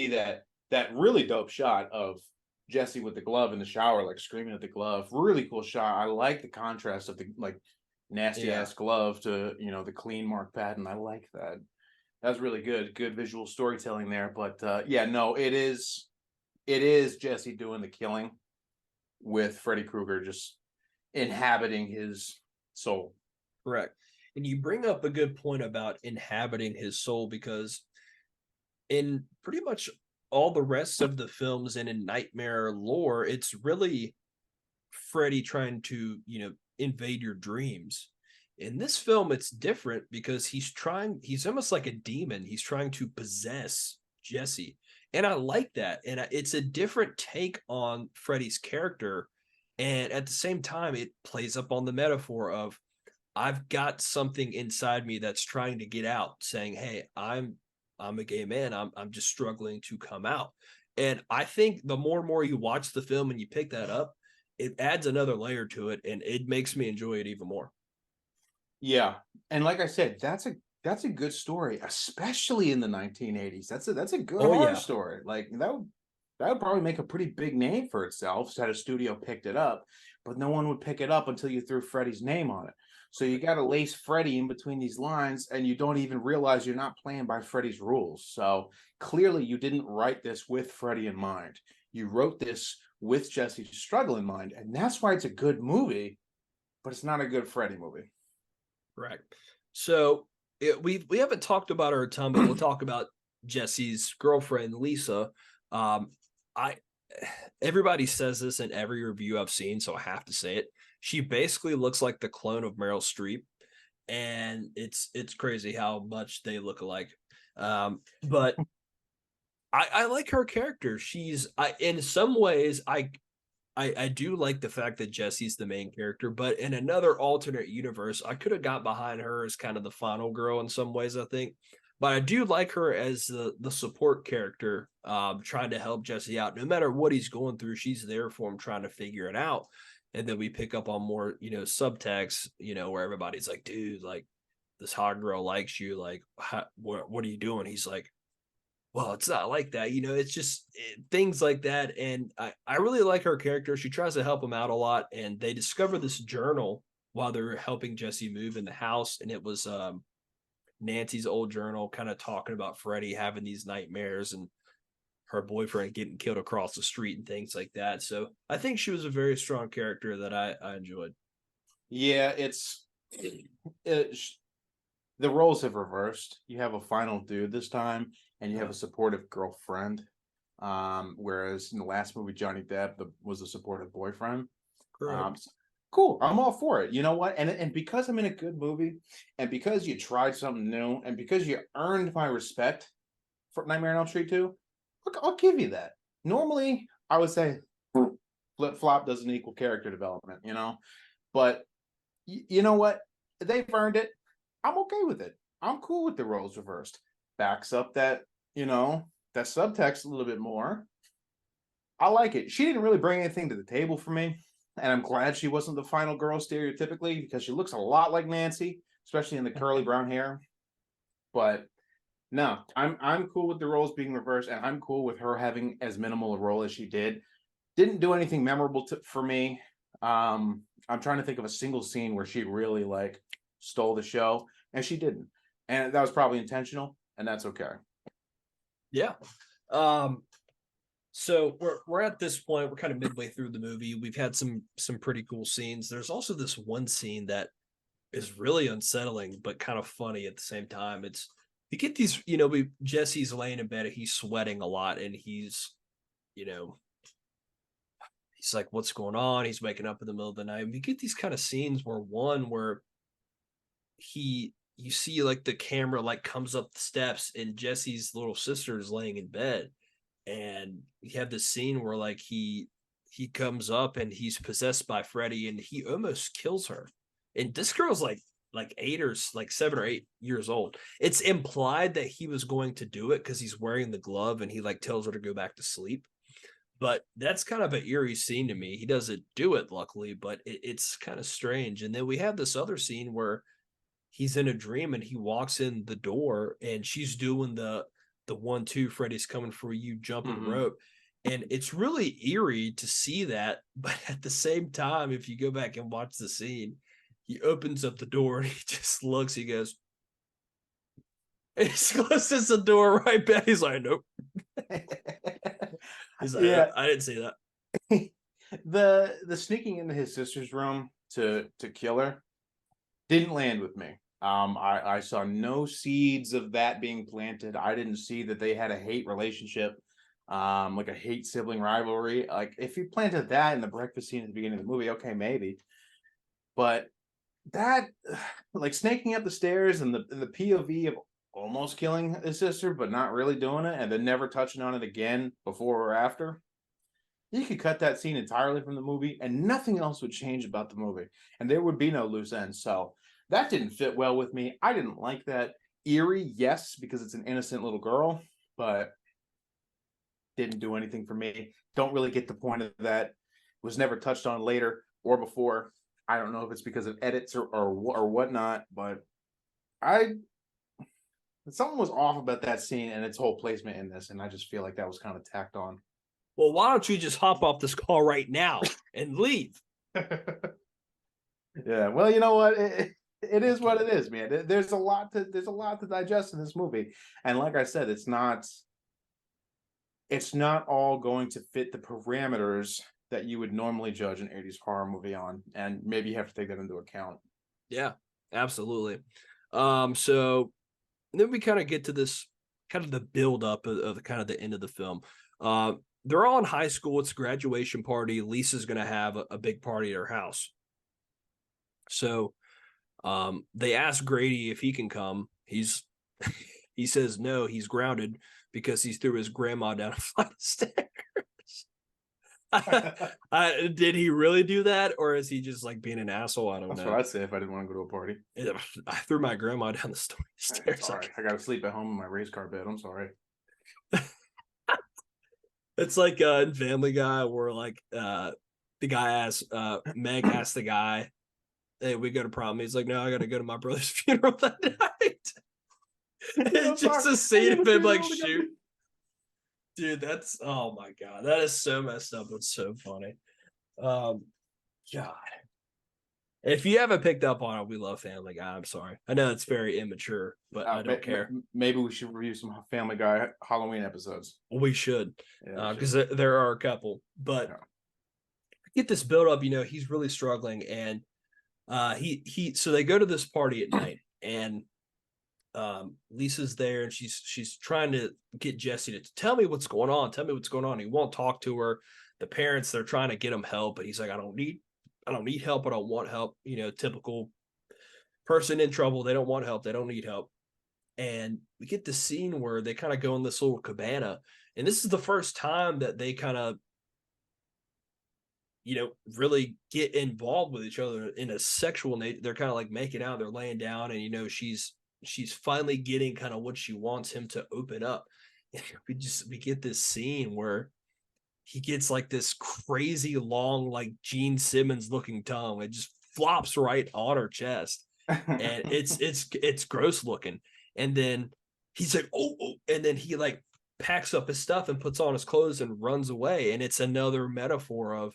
that really dope shot of Jesse with the glove in the shower, like screaming at the glove. Really cool shot. I like the contrast of the like nasty ass glove to the clean Mark Patton. I like that. That's really good visual storytelling there. But no, it is Jesse doing the killing with Freddy Krueger just inhabiting his soul.
Correct. And you bring up a good point about inhabiting his soul, because in pretty much all the rest of the films and in Nightmare lore, it's really Freddy trying to, invade your dreams. In this film, it's different because he's almost like a demon. He's trying to possess Jesse. And I like that. And it's a different take on Freddy's character. And at the same time, it plays up on the metaphor of, I've got something inside me that's trying to get out, saying, "Hey, I'm a gay man. I'm just struggling to come out." And I think the more and more you watch the film and you pick that up, it adds another layer to it, and it makes me enjoy it even more.
Yeah, and like I said, that's a good story, especially in the 1980s. That's a good horror story. Like that would probably make a pretty big name for itself had a studio picked it up, but no one would pick it up until you threw Freddy's name on it. So you got to lace Freddy in between these lines, and you don't even realize you're not playing by Freddy's rules. So clearly, you didn't write this with Freddy in mind. You wrote this with Jesse's struggle in mind, and that's why it's a good movie, but it's not a good Freddy movie.
Right. So we haven't talked about her a ton, but we'll talk about Jesse's girlfriend Lisa. I Everybody says this in every review I've seen, so I have to say it. She basically looks like the clone of Meryl Streep, and it's crazy how much they look alike. But I like her character. In some ways I do like the fact that Jesse's the main character, but in another alternate universe, I could have got behind her as kind of the final girl in some ways, I think. But I do like her as the support character, trying to help Jesse out. No matter what he's going through, she's there for him, trying to figure it out. And then we pick up on more, subtext, where everybody's like, dude, like this hot girl likes you. Like, what are you doing? He's like, well, it's not like that. It's just things like that. And I really like her character. She tries to help him out a lot. And they discover this journal while they're helping Jesse move in the house. And it was Nancy's old journal, kind of talking about Freddy having these nightmares and her boyfriend getting killed across the street and things like that. So I think she was a very strong character that I enjoyed.
Yeah, the roles have reversed. You have a final dude this time, and you have a supportive girlfriend. Whereas in the last movie, Johnny Depp was a supportive boyfriend. Cool. I'm all for it. You know what? And because I'm in a good movie, and because you tried something new, and because you earned my respect, for Nightmare on Elm Street 2. Look, I'll give you that. Normally, I would say flip flop doesn't equal character development, But you know what? They've earned it. I'm okay with it. I'm cool with the roles reversed. Backs up that, that subtext a little bit more. I like it. She didn't really bring anything to the table for me. And I'm glad she wasn't the final girl stereotypically, because she looks a lot like Nancy, especially in the curly brown hair. But no, I'm cool with the roles being reversed, and I'm cool with her having as minimal a role as she did. Didn't do anything memorable for me. I'm trying to think of a single scene where she really like stole the show, and she didn't. And that was probably intentional, and that's okay.
Yeah. So we're at this point, we're kind of midway through the movie. We've had some pretty cool scenes. There's also this one scene that is really unsettling, but kind of funny at the same time. It's you get these, Jesse's laying in bed, he's sweating a lot, and he's like, what's going on? He's waking up in the middle of the night. And you get these kind of scenes where you see like the camera like comes up the steps and Jesse's little sister is laying in bed. And you have this scene where like he comes up and he's possessed by Freddy and he almost kills her. And this girl's like 7 or 8 years old. It's implied that he was going to do it because he's wearing the glove and he like tells her to go back to sleep. But that's kind of an eerie scene to me. He doesn't do it, luckily, but it's kind of strange. And then we have this other scene where he's in a dream and he walks in the door and she's doing the 1-2, Freddy's coming for you, jumping rope. And it's really eerie to see that. But at the same time, if you go back and watch the scene, he opens up the door and he just looks, he goes, and he closes the door right back. He's like, nope. He's like, yeah, I didn't see that.
The sneaking into his sister's room to kill her didn't land with me. I saw no seeds of that being planted. I didn't see that they had a hate relationship, like a hate sibling rivalry. Like if you planted that in the breakfast scene at the beginning of the movie, okay, maybe. But that, like snaking up the stairs and the POV of almost killing his sister, but not really doing it, and then never touching on it again before or after. You could cut that scene entirely from the movie, and nothing else would change about the movie, and there would be no loose ends. So that didn't fit well with me. I didn't like that. Eerie, yes, because it's an innocent little girl, but didn't do anything for me. Don't really get the point of that. Was never touched on later or before. I don't know if it's because of edits or whatnot, but something was off about that scene and its whole placement in this, and I just feel like that was kind of tacked on.
Well, why don't you just hop off this call right now and leave?
Yeah, well, you know what? It is what it is, man. There's a lot to digest in this movie, and like I said, it's not all going to fit the parameters that you would normally judge an 80s horror movie on, and maybe you have to take that into account.
Yeah, absolutely. So then we kind of get to this kind of the build up of kind of the end of the film. They're all in high school. It's a graduation party. Lisa's going to have a big party at her house. So they ask Grady if he can come. He says no, he's grounded because he threw his grandma down a flight of stairs. Did he really do that, or is he just like being an asshole? I don't know.
That's what I'd say if I didn't want to go to a party.
I threw my grandma down the stairs.
Sorry, I got to sleep at home in my race car bed. I'm sorry.
It's like in Family Guy where like the guy asks, Meg asked the guy, hey, we got a problem. He's like, no, I got to go to my brother's funeral that night. It's just a scene of him like shoot. Dude, that's, oh my God. That is so messed up. It's so funny. God. If you haven't picked up on it, we love Family Guy. I'm sorry. I know it's very immature, but I don't care.
Maybe we should review some Family Guy Halloween episodes.
We should, because there are a couple. But get this build up. He's really struggling, and so they go to this party at night, and Lisa's there, and she's trying to get Jesse to tell me what's going on. Tell me what's going on. He won't talk to her. The parents, they're trying to get him help, but he's like, I don't need help. I don't want help. Typical person in trouble. They don't want help. They don't need help. and we get the scene where they kind of go in this little cabana, and this is the first time that they kind of, really get involved with each other in a sexual nature. They're kind of like making out, they're laying down, and she's finally getting kind of what she wants him to open up. And we get this scene where he gets like this crazy long, like Gene Simmons looking tongue. It just flops right on her chest, and it's gross looking. And then he's like, oh, and then he like packs up his stuff and puts on his clothes and runs away. And it's another metaphor of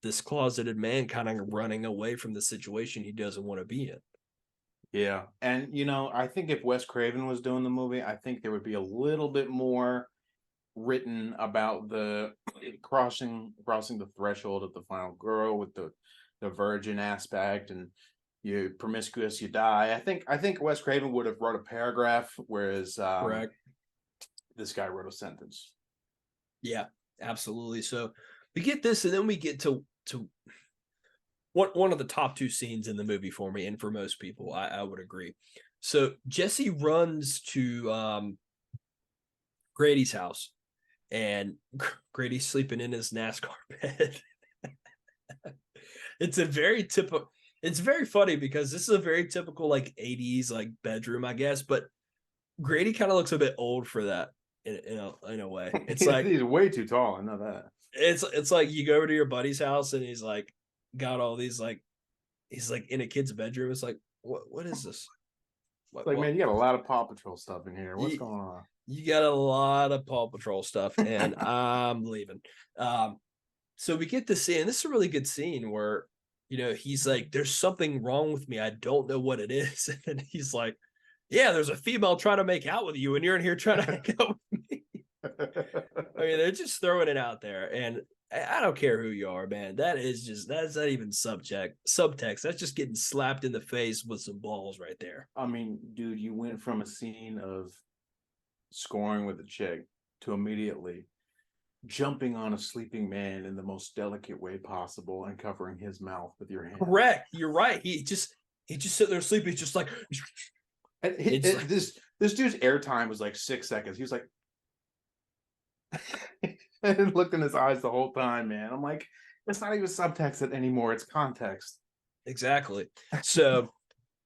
this closeted man kind of running away from the situation he doesn't want to be in.
Yeah. And I think if Wes Craven was doing the movie, I think there would be a little bit more written about the crossing the threshold of the final girl with the virgin aspect, and you promiscuous, you die. I think Wes Craven would have wrote a paragraph, whereas
Correct.
this guy wrote a sentence.
Yeah, absolutely. So we get this, and then we get to one of the top two scenes in the movie for me, and for most people, I would agree. So Jesse runs to Grady's house, and Grady's sleeping in his NASCAR bed. It's a very typical. It's very funny because this is a very typical like 80s like bedroom, I guess. But Grady kind of looks a bit old for that in a way. It's like
He's way too tall. I know that.
it's like you go over to your buddy's house and he's like got all these like he's like in a kid's bedroom. It's like what is this?
Man, you got a lot of Paw Patrol stuff in here. What's going on?
You got a lot of Paw Patrol stuff, and I'm leaving. So we get to see, and this is a really good scene where, he's like, there's something wrong with me. I don't know what it is. And he's like, yeah, there's a female trying to make out with you, and you're in here trying to hang out with me. I mean, they're just throwing it out there. And I don't care who you are, man. That's not even subtext. That's just getting slapped in the face with some balls right there.
I mean, dude, you went from a scene of scoring with a chick to immediately jumping on a sleeping man in the most delicate way possible and covering his mouth with your hand.
Correct. You're right. He just sitting there sleeping. He's just like,
this dude's airtime was like 6 seconds. He was like, and looked in his eyes the whole time, man. I'm like, it's not even subtext anymore. It's context.
Exactly. So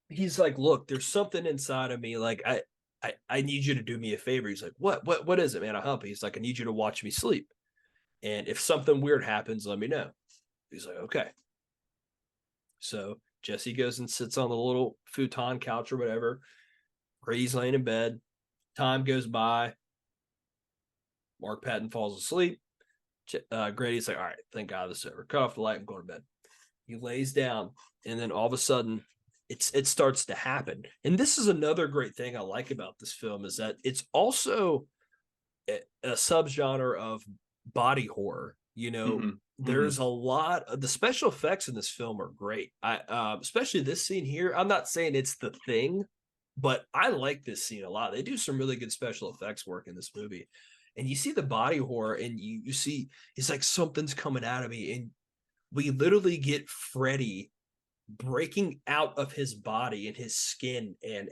he's like, look, there's something inside of me. Like, I need you to do me a favor. He's like, what is it, man? I'll help you. He's like, I need you to watch me sleep. And if something weird happens, let me know. He's like, okay. So Jesse goes and sits on the little futon couch or whatever. Grady's laying in bed. Time goes by. Mark Patton falls asleep. Grady's like, all right, thank God this is over. Cut off the light and go to bed. He lays down, and then all of a sudden, it starts to happen. And this is another great thing I like about this film is that it's also a subgenre of body horror. There's a lot of the special effects in this film are great. Especially this scene here. I'm not saying it's the thing, but I like this scene a lot. They do some really good special effects work in this movie. And you see the body horror, and you see it's like something's coming out of me, and we literally get Freddy breaking out of his body and his skin, and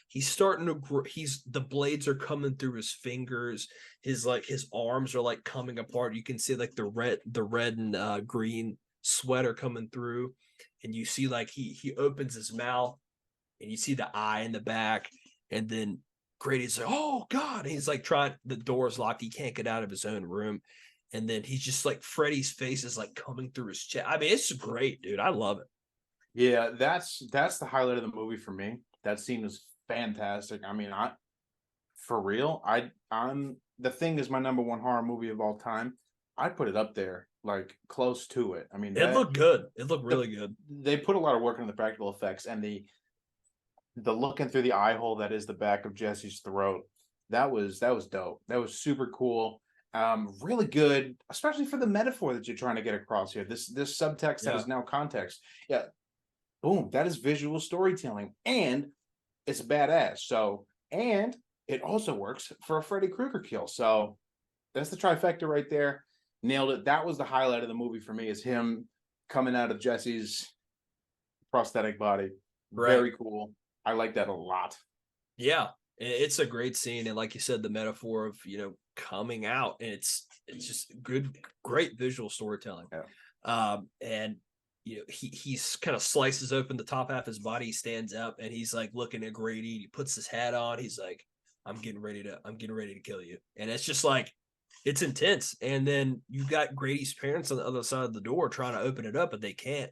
he's starting to grow. The blades are coming through his fingers. His arms are like coming apart. You can see like the red and green sweater coming through, and you see like he opens his mouth, and you see the eye in the back, and then Grady's like, oh God, and he's like the door's locked, he can't get out of his own room, and then he's just like Freddy's face is like coming through his chest. I mean, it's great, dude. I love it.
Yeah, that's the highlight of the movie for me. That scene was fantastic. I mean, for real, I'm The Thing is my number one horror movie of all time. I'd put it up there, like close to it. I mean,
It looked good. It looked really good.
They put a lot of work into the practical effects, and the looking through the eye hole that is the back of Jesse's throat. That was dope. That was super cool. Really good, especially for the metaphor that you're trying to get across here. This subtext that is now context. Yeah. Boom. That is visual storytelling. And it's badass. So, and it also works for a Freddy Krueger kill. So that's the trifecta right there. Nailed it. That was the highlight of the movie for me, is him coming out of Jesse's prosthetic body. Right. Very cool. I like that a lot.
Yeah. It's a great scene, and like you said, the metaphor of coming out, and it's just great visual storytelling.
Yeah.
And he's kind of slices open the top half of his body, he stands up, and he's like looking at Grady. He puts his hat on. He's like, I'm getting ready to kill you, and it's just like it's intense. And then you got Grady's parents on the other side of the door trying to open it up, but they can't.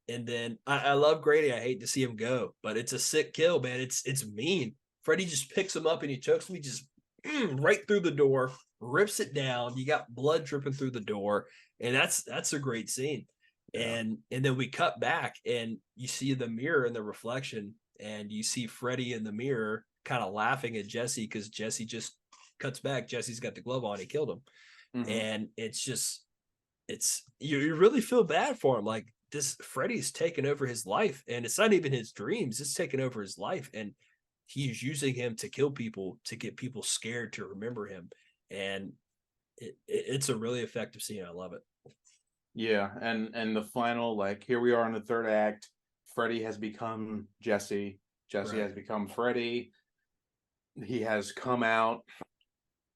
And then I love Grady. I hate to see him go, but it's a sick kill, man. It's mean. Freddy just picks him up and he chokes him. He just right through the door, rips it down. You got blood dripping through the door, and that's a great scene.
Yeah.
And then we cut back and you see the mirror in the reflection, and you see Freddy in the mirror kind of laughing at Jesse because Jesse just cuts back. Jesse's got the glove on. He killed him.
Mm-hmm.
And it's you really feel bad for him. Like this Freddy's taken over his life, and it's not even his dreams. It's taken over his life, and he's using him to kill people, to get people scared to remember him. And it's a really effective scene. I love it.
Yeah, and the final, like, here we are in the third act. Freddy has become Jesse. Jesse
Right.
has become Freddy. He has come out.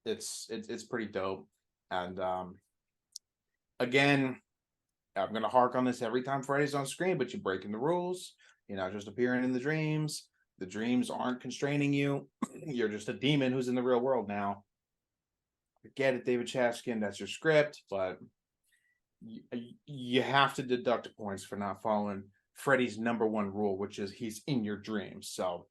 It's pretty dope. And again, I'm gonna hark on this every time Freddy's on screen, but you're breaking the rules. You're not just appearing in the dreams. The dreams aren't constraining you. You're just a demon who's in the real world now. I get it, David Chaskin, that's your script, but you have to deduct points for not following Freddy's number one rule, which is he's in your dreams. So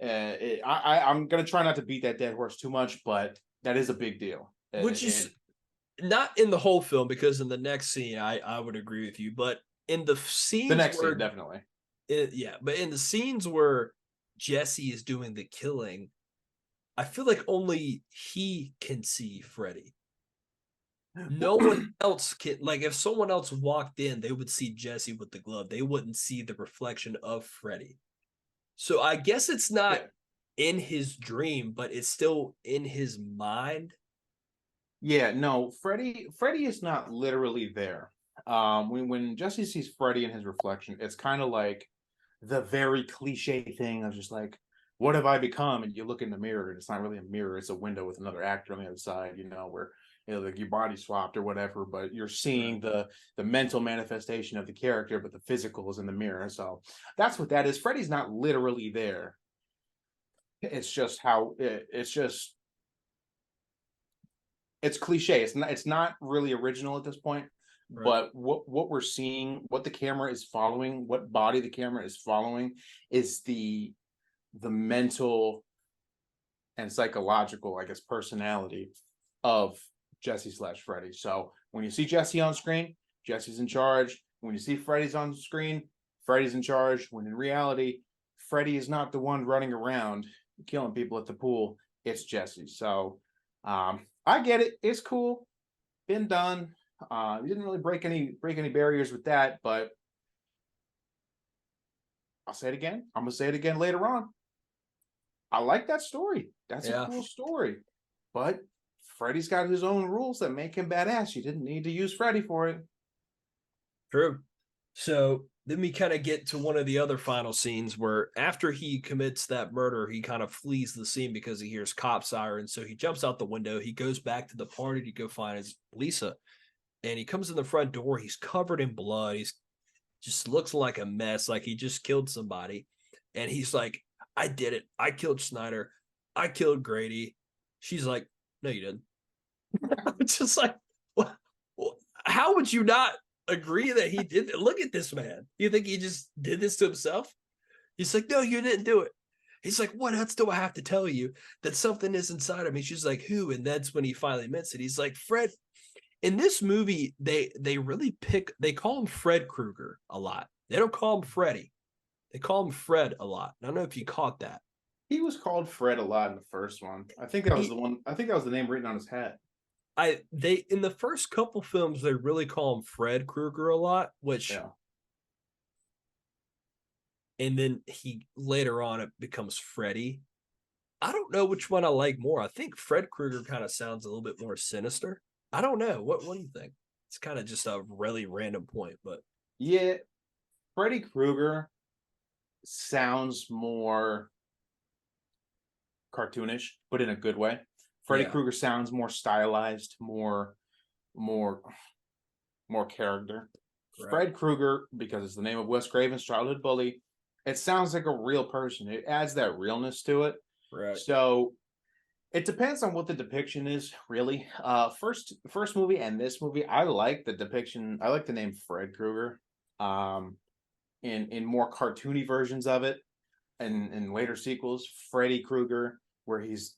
I'm gonna try not to beat that dead horse too much, but that is a big deal.
Which is not in the whole film, because in the next scene, I would agree with you, but in the scenes
the next
where
scene, definitely.
yeah, but in the scenes where Jesse is doing the killing, I feel like only he can see Freddy. No one else can. Like, if someone else walked in, they would see Jesse with the glove. They wouldn't see the reflection of Freddy. So I guess it's not in his dream, but it's still in his mind.
Yeah, no, Freddy is not literally there. When Jesse sees Freddy in his reflection, it's kind of like the very cliche thing of just like, what have I become? And you look in the mirror, and it's not really a mirror; it's a window with another actor on the other side. Where like your body swapped or whatever, but you're seeing the mental manifestation of the character, but the physical is in the mirror. So that's what that is. Freddy's not literally there. It's just how it's cliche. It's not really original at this point.
Right.
But what we're seeing, what the camera is following, what body the camera is following, is the mental and psychological, I guess, personality of Jesse / Freddy. So when you see Jesse on screen, Jesse's in charge. When you see Freddy's on screen, Freddy's in charge. When in reality, Freddy is not the one running around killing people at the pool. It's Jesse. So I get it. It's cool. Been done. You didn't really break any barriers with that, but I'll say it again. I'm gonna say it again later on. I like that story. That's a cool story. But Freddy's got his own rules that make him badass. You didn't need to use Freddy for it.
True. So then we kind of get to one of the other final scenes where after he commits that murder, he kind of flees the scene because he hears cop sirens. So he jumps out the window. He goes back to the party to go find his Lisa. And he comes in the front door. He's covered in blood. He's just looks like a mess, like he just killed somebody. And he's like, I did it. I killed Snyder. I killed Grady. She's like, no, you didn't. It's just like, what? How would you not agree that he did it? Look at this man. You think he just did this to himself? He's like, no, you didn't do it. He's like, what else do I have to tell you? That something is inside of me. She's like, who? And that's when he finally admits it. He's like, Fred. In this movie, they really they call him Fred Krueger a lot. They don't call him Freddy. They call him Fred a lot. I don't know if you caught that.
He was called Fred a lot in the first one. I think that was the one. I think that was the name written on his hat.
They in the first couple films they really call him Fred Krueger a lot, which and then he later on it becomes Freddy. I don't know which one I like more. I think Fred Krueger kind of sounds a little bit more sinister. I don't know. What do you think? It's kind of just a really random point, but
yeah, Freddy Krueger sounds more cartoonish, but in a good way. Freddy
Yeah,
Krueger sounds more stylized, more more character.
right,
Fred Krueger, because it's the name of Wes Craven's childhood bully, it sounds like a real person. It adds that realness to it.
right.
So it depends on what the depiction is, really. First movie and this movie, I like the depiction. I like the name Fred Krueger. Um, in more cartoony versions of it, and in later sequels, Freddy Krueger, where he's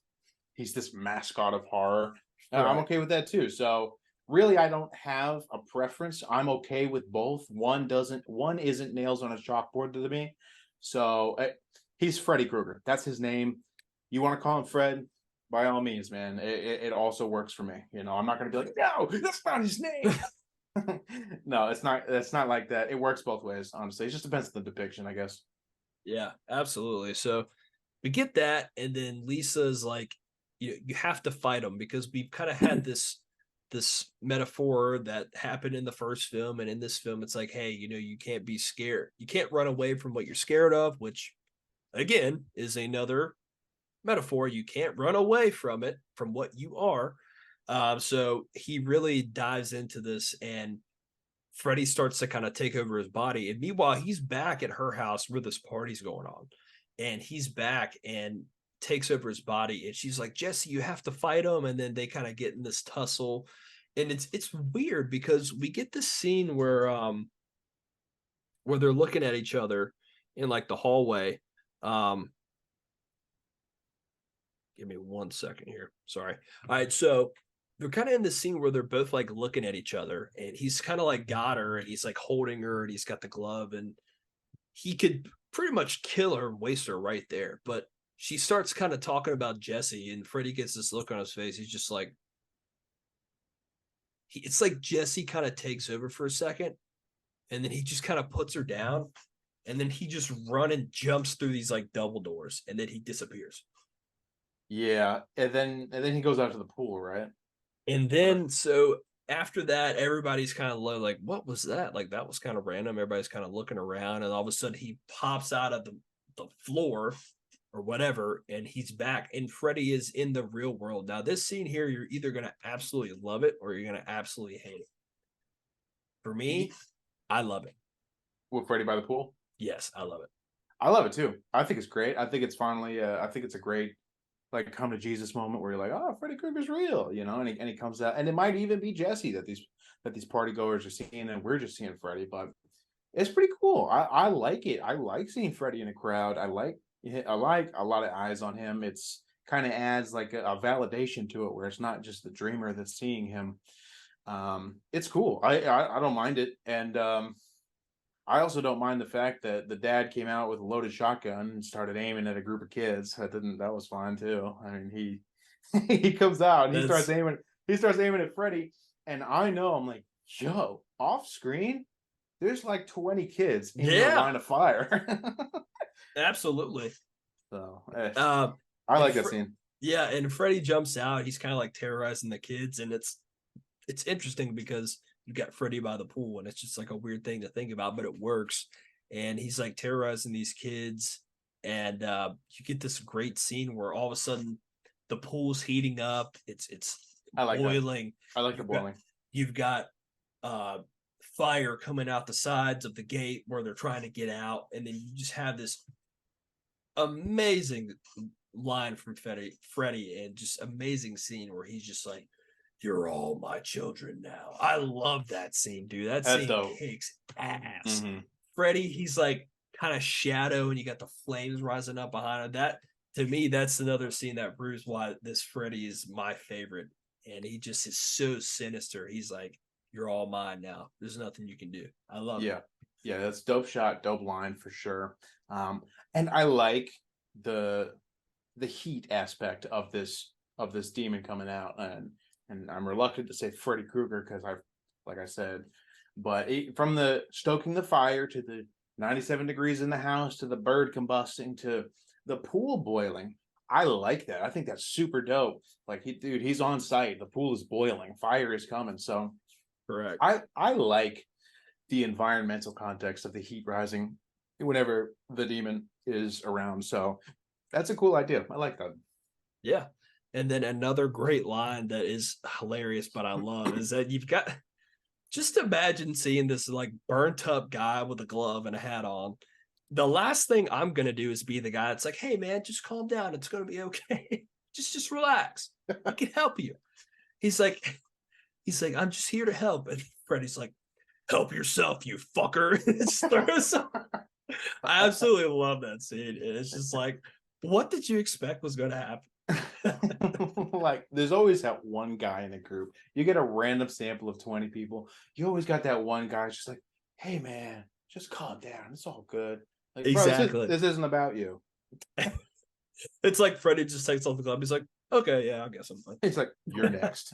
this mascot of horror. I'm
Right.
okay with that too. So really, I don't have a preference. I'm okay with both. One isn't nails on a chalkboard to me. So he's Freddy Krueger. That's his name. You want to call him Fred? By all means, man. It also works for me. You know, I'm not going to be like, no, that's not his name. No, it's not. It's not like that. It works both ways, honestly. It just depends on the depiction, I guess.
Yeah, absolutely. So we get that, and then Lisa's like, you have to fight him because we've kind of had this metaphor that happened in the first film, and in this film, it's like, hey, you can't be scared. You can't run away from what you're scared of, which again is another metaphor. You can't run away from it, from what you are. So he really dives into this, and Freddy starts to kind of take over his body. And meanwhile, he's back at her house where this party's going on. And he's back and takes over his body. And she's like, Jesse, you have to fight him. And then they kind of get in this tussle. And it's weird because we get this scene where they're looking at each other in like the hallway. Um Give me 1 second here. Sorry. All right, so they're kind of in the scene where they're both like looking at each other, and he's kind of like got her, and he's like holding her, and he's got the glove, and he could pretty much kill her and waste her right there. But she starts kind of talking about Jesse, and Freddy gets this look on his face. He's just like, it's like Jesse kind of takes over for a second, and then he just kind of puts her down, and then he just run and jumps through these like double doors, and then he disappears.
Yeah, and then he goes out to the pool, right?
And
Or
then so after that, everybody's kind of low, like, what was that? Like that was kind of random. Everybody's kind of looking around, and all of a sudden he pops out of the floor or whatever, and he's back. And Freddy is in the real world. Now, this scene here, you're either gonna absolutely love it or you're gonna absolutely hate it. For me, I love it.
with Freddy by the pool.
Yes, I love it.
I love it too. I think it's great. I think it's finally. I think it's a great like come to Jesus moment where you're like, oh, Freddy Krueger's real, you know, and he comes out, and it might even be Jesse that these party goers are seeing, and we're just seeing Freddy, but it's pretty cool. I like it. I like seeing Freddy in a crowd. I like a lot of eyes on him. It's kind of adds like a validation to it where it's not just the dreamer that's seeing him. It's cool. I don't mind it, and I also don't mind the fact that the dad came out with a loaded shotgun and started aiming at a group of kids. That was fine too. I mean, he he comes out and
That's
he starts aiming at Freddy, and I know I'm like, yo, off screen, there's like 20 kids in your
yeah,
line of fire.
absolutely.
So
Uh,
I
and
like that scene.
yeah, and Freddy jumps out. He's kind of like terrorizing the kids, and it's interesting because you got Freddy by the pool, and it's just like a weird thing to think about, but it works. And he's like terrorizing these kids, and you get this great scene where all of a sudden the pool's heating up. It's
I like that.
boiling.
I like the
You've got
boiling.
you've got uh fire coming out the sides of the gate where they're trying to get out, and then you just have this amazing line from Freddy, and just amazing scene where he's just like, "You're all my children now." I love that scene, dude. That
That's
scene
dope.
kicks ass.
Hmm.
Freddy, he's like kind of shadow, and you got the flames rising up behind him. That to me, that's another scene that proves why this Freddy is my favorite. And he just is so sinister. He's like, "You're all mine now. There's nothing you can do." I love it.
Yeah. Yeah, that's dope shot, dope line for sure. And I like the the heat aspect of this demon coming out, and I'm reluctant to say Freddy Krueger because I've like I said, but from the stoking the fire to the 97 degrees in the house to the bird combusting to the pool boiling. I like that. I think that's super dope. Like he's on site. The pool is boiling. Fire is coming. So
Correct.
I like the environmental context of the heat rising whenever the demon is around. So that's a cool idea. I like that.
Yeah. And then another great line that is hilarious, but I love is that you've got just imagine seeing this like burnt up guy with a glove and a hat on. The last thing I'm gonna do is be the guy that's like, hey man, just calm down. It's gonna be okay. just relax. I can help you. He's like, I'm just here to help. And Freddy's like, help yourself, you fucker. Just throws I absolutely love that scene. It's just like, what did you expect was gonna happen?
Like, there's always that one guy in a group. You get a random sample of 20 people. You always got that one guy just like, hey man, just calm down. It's all good. Like, bro,
Exactly.
this isn't about you.
It's like Freddy just takes off the glove. He's like, okay, yeah, I guess I'm fine.
It's like, you're next.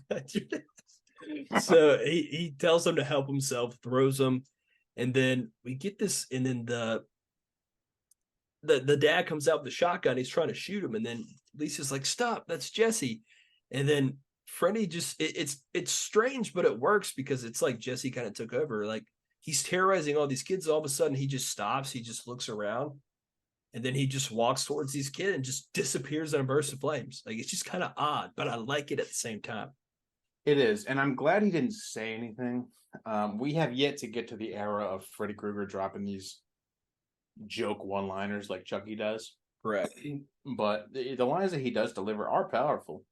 So he tells him to help himself, throws him, and then we get this, and then the dad comes out with the shotgun. He's trying to shoot him, and then Lisa's like, "Stop! That's Jesse." And then Freddy just it's strange, but it works because it's like Jesse kind of took over. Like he's terrorizing all these kids. All of a sudden, he just stops. He just looks around, and then he just walks towards these kids and just disappears in a burst of flames. Like it's just kind of odd, but I like it at the same time.
It is, and I'm glad he didn't say anything. We have yet to get to the era of Freddy Krueger dropping these joke one-liners like Chucky does.
Correct.
But the lines that he does deliver are powerful,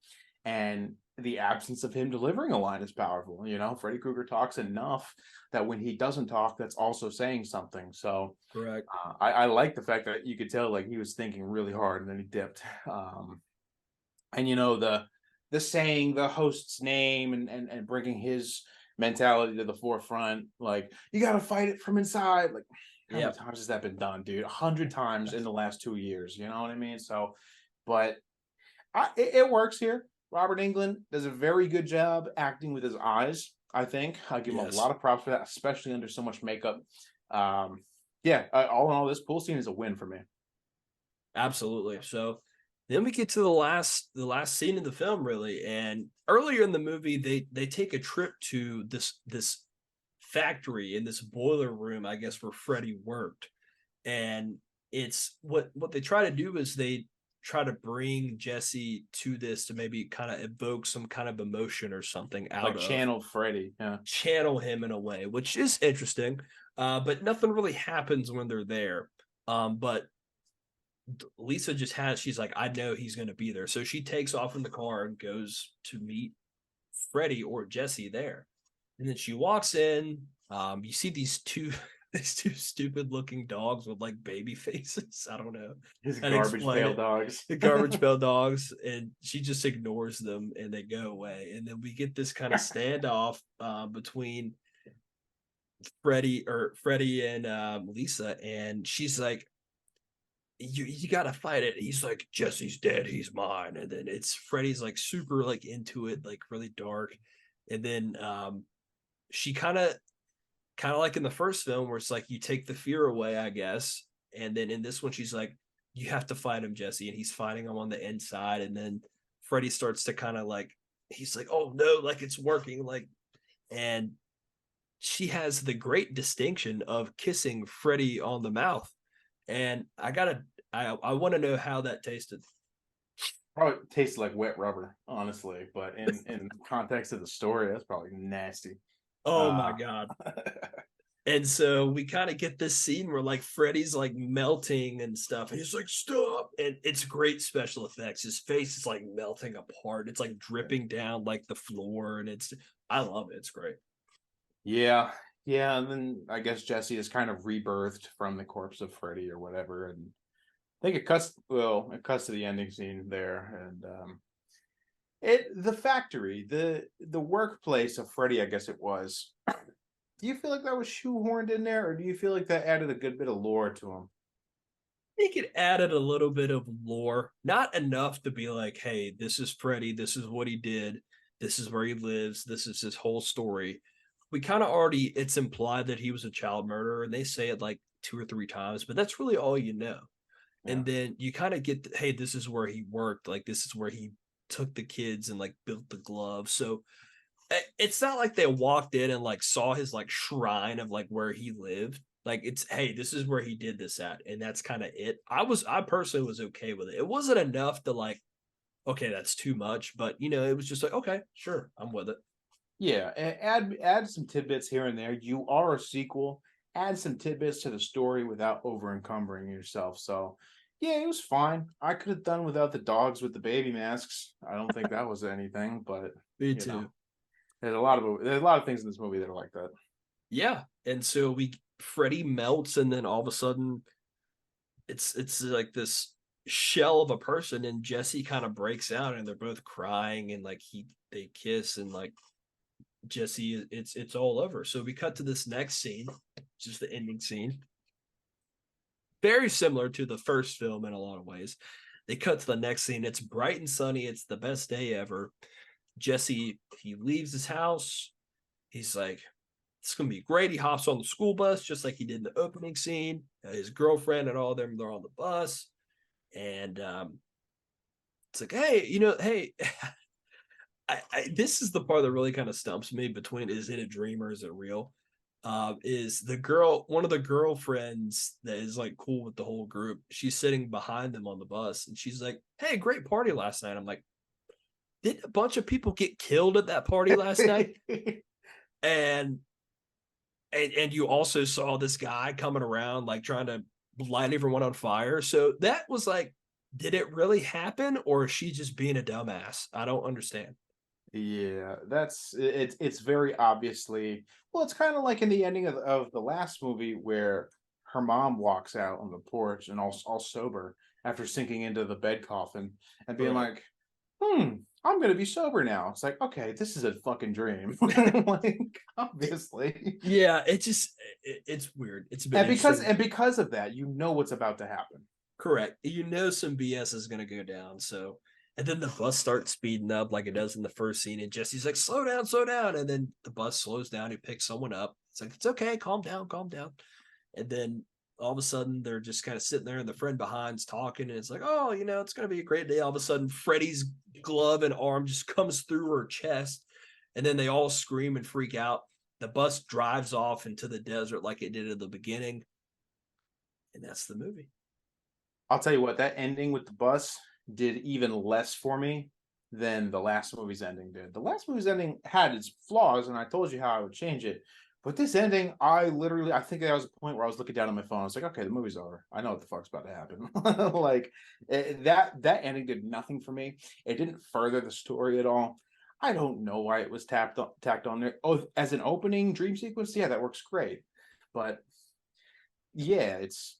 and the absence of him delivering a line is powerful. You know, Freddy Krueger talks enough that when he doesn't talk, that's also saying something. So,
Correct.
I like the fact that you could tell like he was thinking really hard and then he dipped. And you know the saying the host's name and bringing his mentality to the forefront, like you got to fight it from inside, like how many times has that been done, dude? 100 times in the last 2 years. You know what I mean? So, but it works here. Robert Englund does a very good job acting with his eyes. I think I give him a lot of props for that, especially under so much makeup. Yeah, all in all, this pool scene is a win for me.
Absolutely. So then we get to the last scene of the film, really. And earlier in the movie, they take a trip to this factory in this boiler room, I guess, where Freddy worked. And it's what they try to do is they try to bring Jesse to this to maybe kind of evoke some kind of emotion or something out
Like
of
channeled Freddy, yeah.
channel him in a way, which is interesting. But nothing really happens when they're there. But Lisa just has, she's like, I know he's going to be there. So she takes off in the car and goes to meet Freddy or Jesse there. And then she walks in. You see these two these two stupid looking dogs with like baby faces. I don't know.
His
And
garbage
explain
pail
it.
dogs.
The garbage pail dogs, and she just ignores them and they go away. And then we get this kind of standoff between Freddy and Lisa, and she's like, you gotta fight it. He's like, Jesse's dead, he's mine. And then it's Freddy's like super like into it, like really dark. And then she kind of like in the first film where it's like you take the fear away, I guess. And then in this one, she's like, you have to fight him, Jesse. And he's fighting him on the inside. And then Freddy starts to kind of like, he's like, oh no, like it's working. Like, and she has the great distinction of kissing Freddy on the mouth. And I want to know how that tasted.
Probably tastes like wet rubber, honestly. But in context of the story, that's probably nasty.
Oh my
Uh
God. And so we kind of get this scene where like Freddy's like melting and stuff. And he's like, stop. And it's great special effects. His face is like melting apart. It's like dripping down like the floor. And I love it. It's great.
yeah, yeah. And then I guess Jesse is kind of rebirthed from the corpse of Freddy or whatever. And I think it cuts to the ending scene there. And the factory, the workplace of Freddy, I guess it was. Do you feel like that was shoehorned in there, or do you feel like that added a good bit of lore to him?
I think it added a little bit of lore, not enough to be like, hey, this is Freddy, this is what he did, this is where he lives, this is his whole story. We kind of already, it's implied that he was a child murderer, and they say it like 2 or 3 times, but that's really all you know.
Yeah.
And then you kind of get, hey, this is where he worked, like this is where he took the kids and like built the glove. So it's not like they walked in and like saw his like shrine of like where he lived. Like it's, hey, this is where he did this at, and that's kind of it. I personally was okay with it. It wasn't enough to like, okay, that's too much. But it was just like, okay, sure, I'm with it.
Yeah, add some tidbits here and there. You are a sequel. Add some tidbits to the story without over encumbering yourself. So, yeah, it was fine. I could have done without the dogs with the baby masks. I don't think that was anything, but
Me
you know,
too.
there's a lot of things in this movie that are like that.
Yeah, and so Freddy melts, and then all of a sudden, it's like this shell of a person, and Jesse kind of breaks out, and they're both crying, and like they kiss, and like Jesse, it's all over. So we cut to this next scene, just the ending scene, very similar to the first film in a lot of ways. They cut to the next scene. It's bright and sunny. It's the best day ever. Jesse, he leaves his house. He's like, it's gonna be great. He hops on the school bus just like he did in the opening scene. His girlfriend and all of them, they're on the bus, and it's like, hey, hey, this is the part that really kind of stumps me between is it a dream or is it real? Is the girl one of the girlfriends that is like cool with the whole group? She's sitting behind them on the bus, and she's like, "Hey, great party last night." I'm like, did a bunch of people get killed at that party last night? And and you also saw this guy coming around like trying to light everyone on fire. So that was like, did it really happen, or is she just being a dumbass? I don't understand.
Yeah, it's very obviously, well, it's kind of like in the ending of the last movie where her mom walks out on the porch and all sober after sinking into the bed coffin and being
Right.
like, I'm gonna be sober now. It's like, okay, this is a fucking dream. Like, obviously.
Yeah, it's weird. It's been interesting.
And because of that, you know what's about to happen.
Correct. Some BS is gonna go down. So, and then the bus starts speeding up like it does in the first scene, and Jesse's like, slow down," and then the bus slows down. He picks someone up. It's like, it's okay, calm down, calm down. And then all of a sudden they're just kind of sitting there, and the friend behind's talking, and it's like, oh, it's gonna be a great day. All of a sudden, Freddy's glove and arm just comes through her chest, and then they all scream and freak out. The bus drives off into the desert like it did at the beginning, and that's the movie.
I'll tell you what, that ending with the bus did even less for me than the last movie's ending did. The last movie's ending had its flaws, and I told you how I would change it. But this ending, I think that was a point where I was looking down at my phone. I was like, okay, the movie's over. I know what the fuck's about to happen. Like that ending did nothing for me. It didn't further the story at all. I don't know why it was tacked on there. Oh, as an opening dream sequence, yeah, that works great. But yeah, it's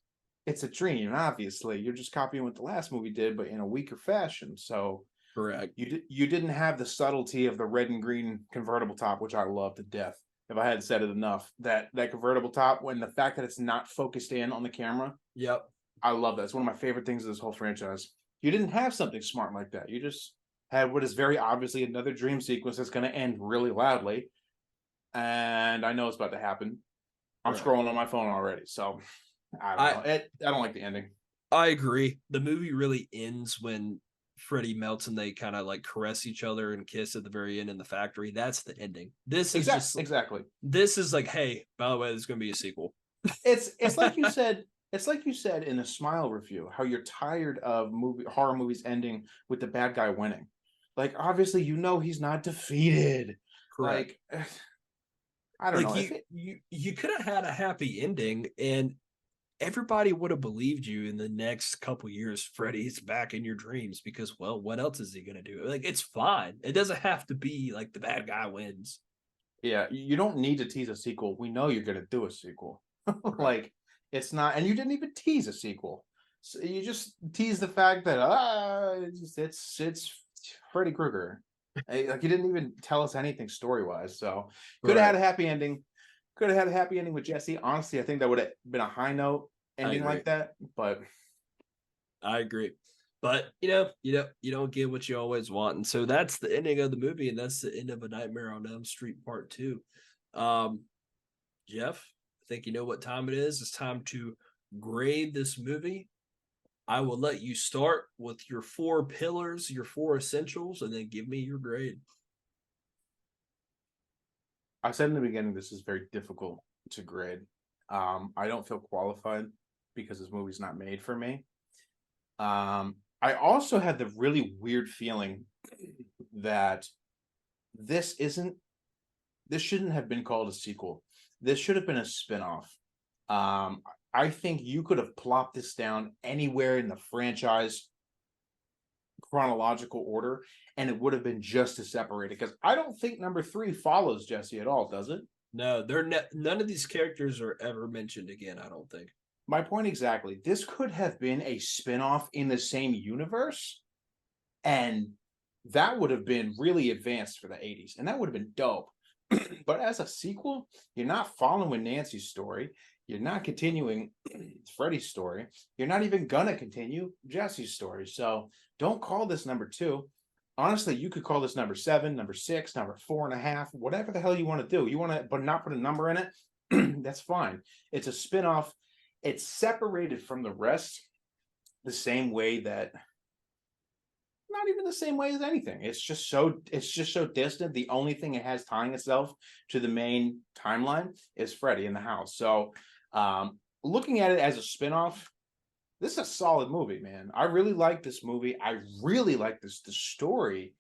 a dream. Obviously, you're just copying what the last movie did, but in a weaker fashion. So
Correct.
you didn't have the subtlety of the red and green convertible top, which I love to death. If I had said it enough, that convertible top, when the fact that it's not focused in on the camera,
Yep.
I love that. It's one of my favorite things of this whole franchise. You didn't have something smart like that. You just had what is very obviously another dream sequence that's going to end really loudly, and I know it's about to happen. I'm
Right.
scrolling on my phone already, so I don't
I
know. I don't like the ending.
I agree. The movie really ends when Freddy melts and they kind of like caress each other and kiss at the very end in the factory. That's the ending.
Exactly.
This is like, hey, by the way, there's gonna be a sequel.
It's like you said. It's like you said in a Smile review how you're tired of horror movies ending with the bad guy winning. Like, obviously, he's not defeated.
Correct.
Like, I don't
Like
know if it.
you could have had a happy ending, and everybody would have believed you in the next couple years. Freddy's back in your dreams because, well, what else is he gonna do? Like, it's fine. It doesn't have to be like the bad guy wins.
Yeah, you don't need to tease a sequel. We know you're gonna do a sequel.
Right.
Like, it's not, and you didn't even tease a sequel. So you just tease the fact that it's Freddy Krueger. Like, you didn't even tell us anything story wise. So could have
Right.
had a happy ending. Could have had a happy ending with Jesse. Honestly, I think that would have been a high note
I
ending
agree.
like that. But
I agree. But you don't get what you always want. And so that's the ending of the movie, and that's the end of A Nightmare on Elm Street Part Two. Um, Jeff, I think you know what time it is. It's time to grade this movie. I will let you start with your four pillars, your four essentials, and then give me your grade.
I said in the beginning, this is very difficult to grade. I don't feel qualified because this movie's not made for me. I also had the really weird feeling that this isn't this shouldn't have been called a sequel. This should have been a spin-off. I think you could have plopped this down anywhere in the franchise chronological order, and it would have been just as separated. Because I don't think number three follows Jesse at all, does it?
No, none of these characters are ever mentioned again, I don't think.
My point exactly. This could have been a spin-off in the same universe, and that would have been really advanced for the 80s, and that would have been dope. But as a sequel, you're not following Nancy's story. You're not continuing Freddy's story. You're not even gonna continue Jesse's story. So don't call this number two. Honestly, you could call this number seven, number six, number 4.5, whatever the hell you want to do. You want to, but not put a number in it. That's fine. It's a spin-off. It's separated from the rest the same way that not even the same way as anything. It's just so distant. The only thing it has tying itself to the main timeline is Freddy in the house. So looking at it as a spin-off, this is a solid movie, man. I really like this movie. I really like the story,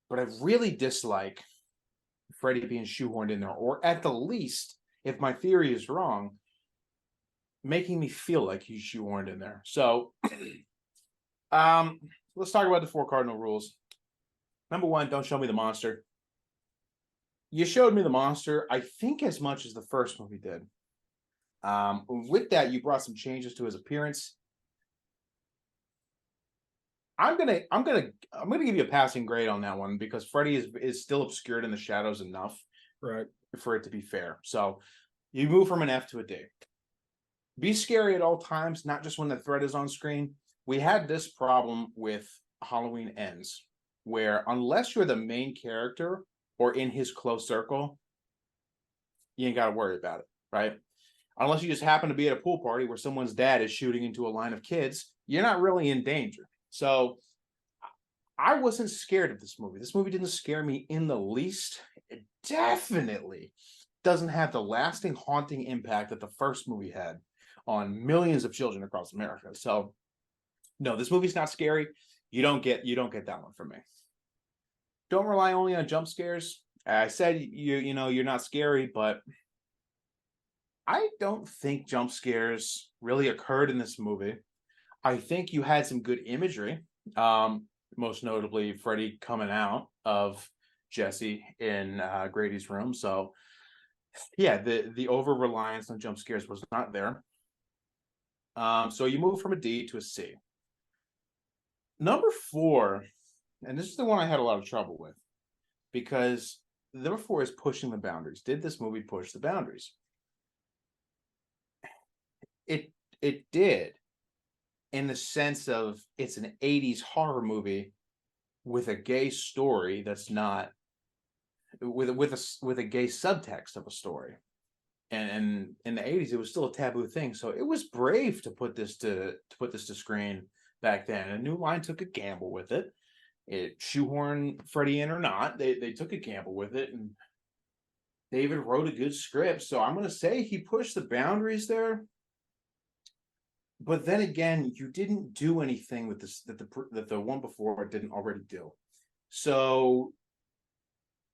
but I really dislike Freddy being shoehorned in there, or at the least, if my theory is wrong, making me feel like he's shoehorned in there. So let's talk about the 4 cardinal rules. Number 1, don't show me the monster. You showed me the monster, I think, as much as the first movie did. With that, you brought some changes to his appearance. I'm gonna give you a passing grade on that one because Freddy is still obscured in the shadows enough,
right,
for it to be fair. So you move from an F to a D. Be scary at all times, not just when the threat is on screen. We had this problem with Halloween Ends, where unless you're the main character or in his close circle, you ain't got to worry about it, right? Unless you just happen to be at a pool party where someone's dad is shooting into a line of kids, you're not really in danger. So I wasn't scared of this movie. This movie didn't scare me in the least. It definitely doesn't have the lasting, haunting impact that the first movie had on millions of children across America. So no, this movie's not scary. You don't get that one from me. Don't rely only on jump scares. I said you're not scary, but I don't think jump scares really occurred in this movie. I think you had some good imagery. Most notably Freddy coming out of Jesse in Grady's room. So yeah, the over reliance on jump scares was not there. So you move from a D to a C. Number 4, and this is the one I had a lot of trouble with, because number 4 is pushing the boundaries. Did this movie push the boundaries? It did, in the sense of it's an 80s horror movie with a gay story that's not with a gay subtext of a story. And in the 80s it was still a taboo thing. So it was brave to put this to screen back then. And New Line took a gamble with it. It shoehorned Freddy in or not. They took a gamble with it, and David wrote a good script. So I'm gonna say he pushed the boundaries there. But then again, you didn't do anything with this that the one before didn't already do. So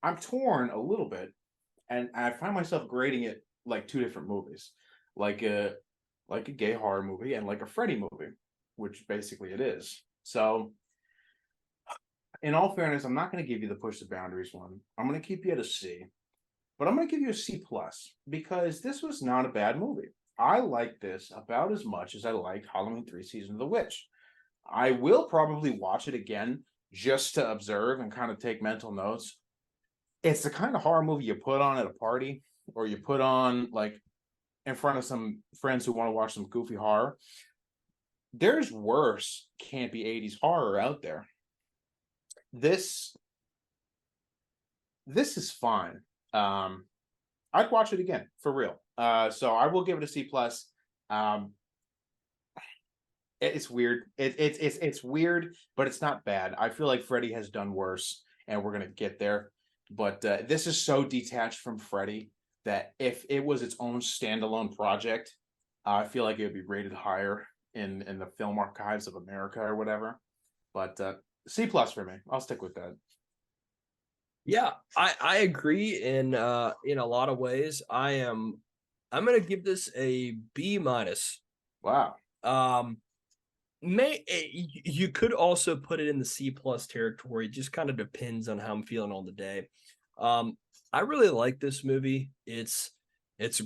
I'm torn a little bit, and I find myself grading it like 2 different movies, like a gay horror movie and like a Freddy movie, which basically it is. So in all fairness, I'm not going to give you the push the boundaries one. I'm going to keep you at a C, but I'm going to give you a C plus because this was not a bad movie. I like this about as much as I liked Halloween 3 Season of the Witch. I will probably watch it again just to observe and kind of take mental notes. It's the kind of horror movie you put on at a party, or you put on like in front of some friends who want to watch some goofy horror. There's worse campy 80s horror out there. This is fine. I'd watch it again for real. So I will give it a C plus. It's weird. It's weird, but it's not bad. I feel like Freddy has done worse, and we're gonna get there. But this is so detached from Freddy that if it was its own standalone project, I feel like it would be rated higher in the film archives of America or whatever. But C plus for me. I'll stick with that.
Yeah, I agree in a lot of ways. I'm gonna give this a B minus.
Wow.
Um, you could also put it in the C plus territory. It just kind of depends on how I'm feeling on the day. Um, I really like this movie. It's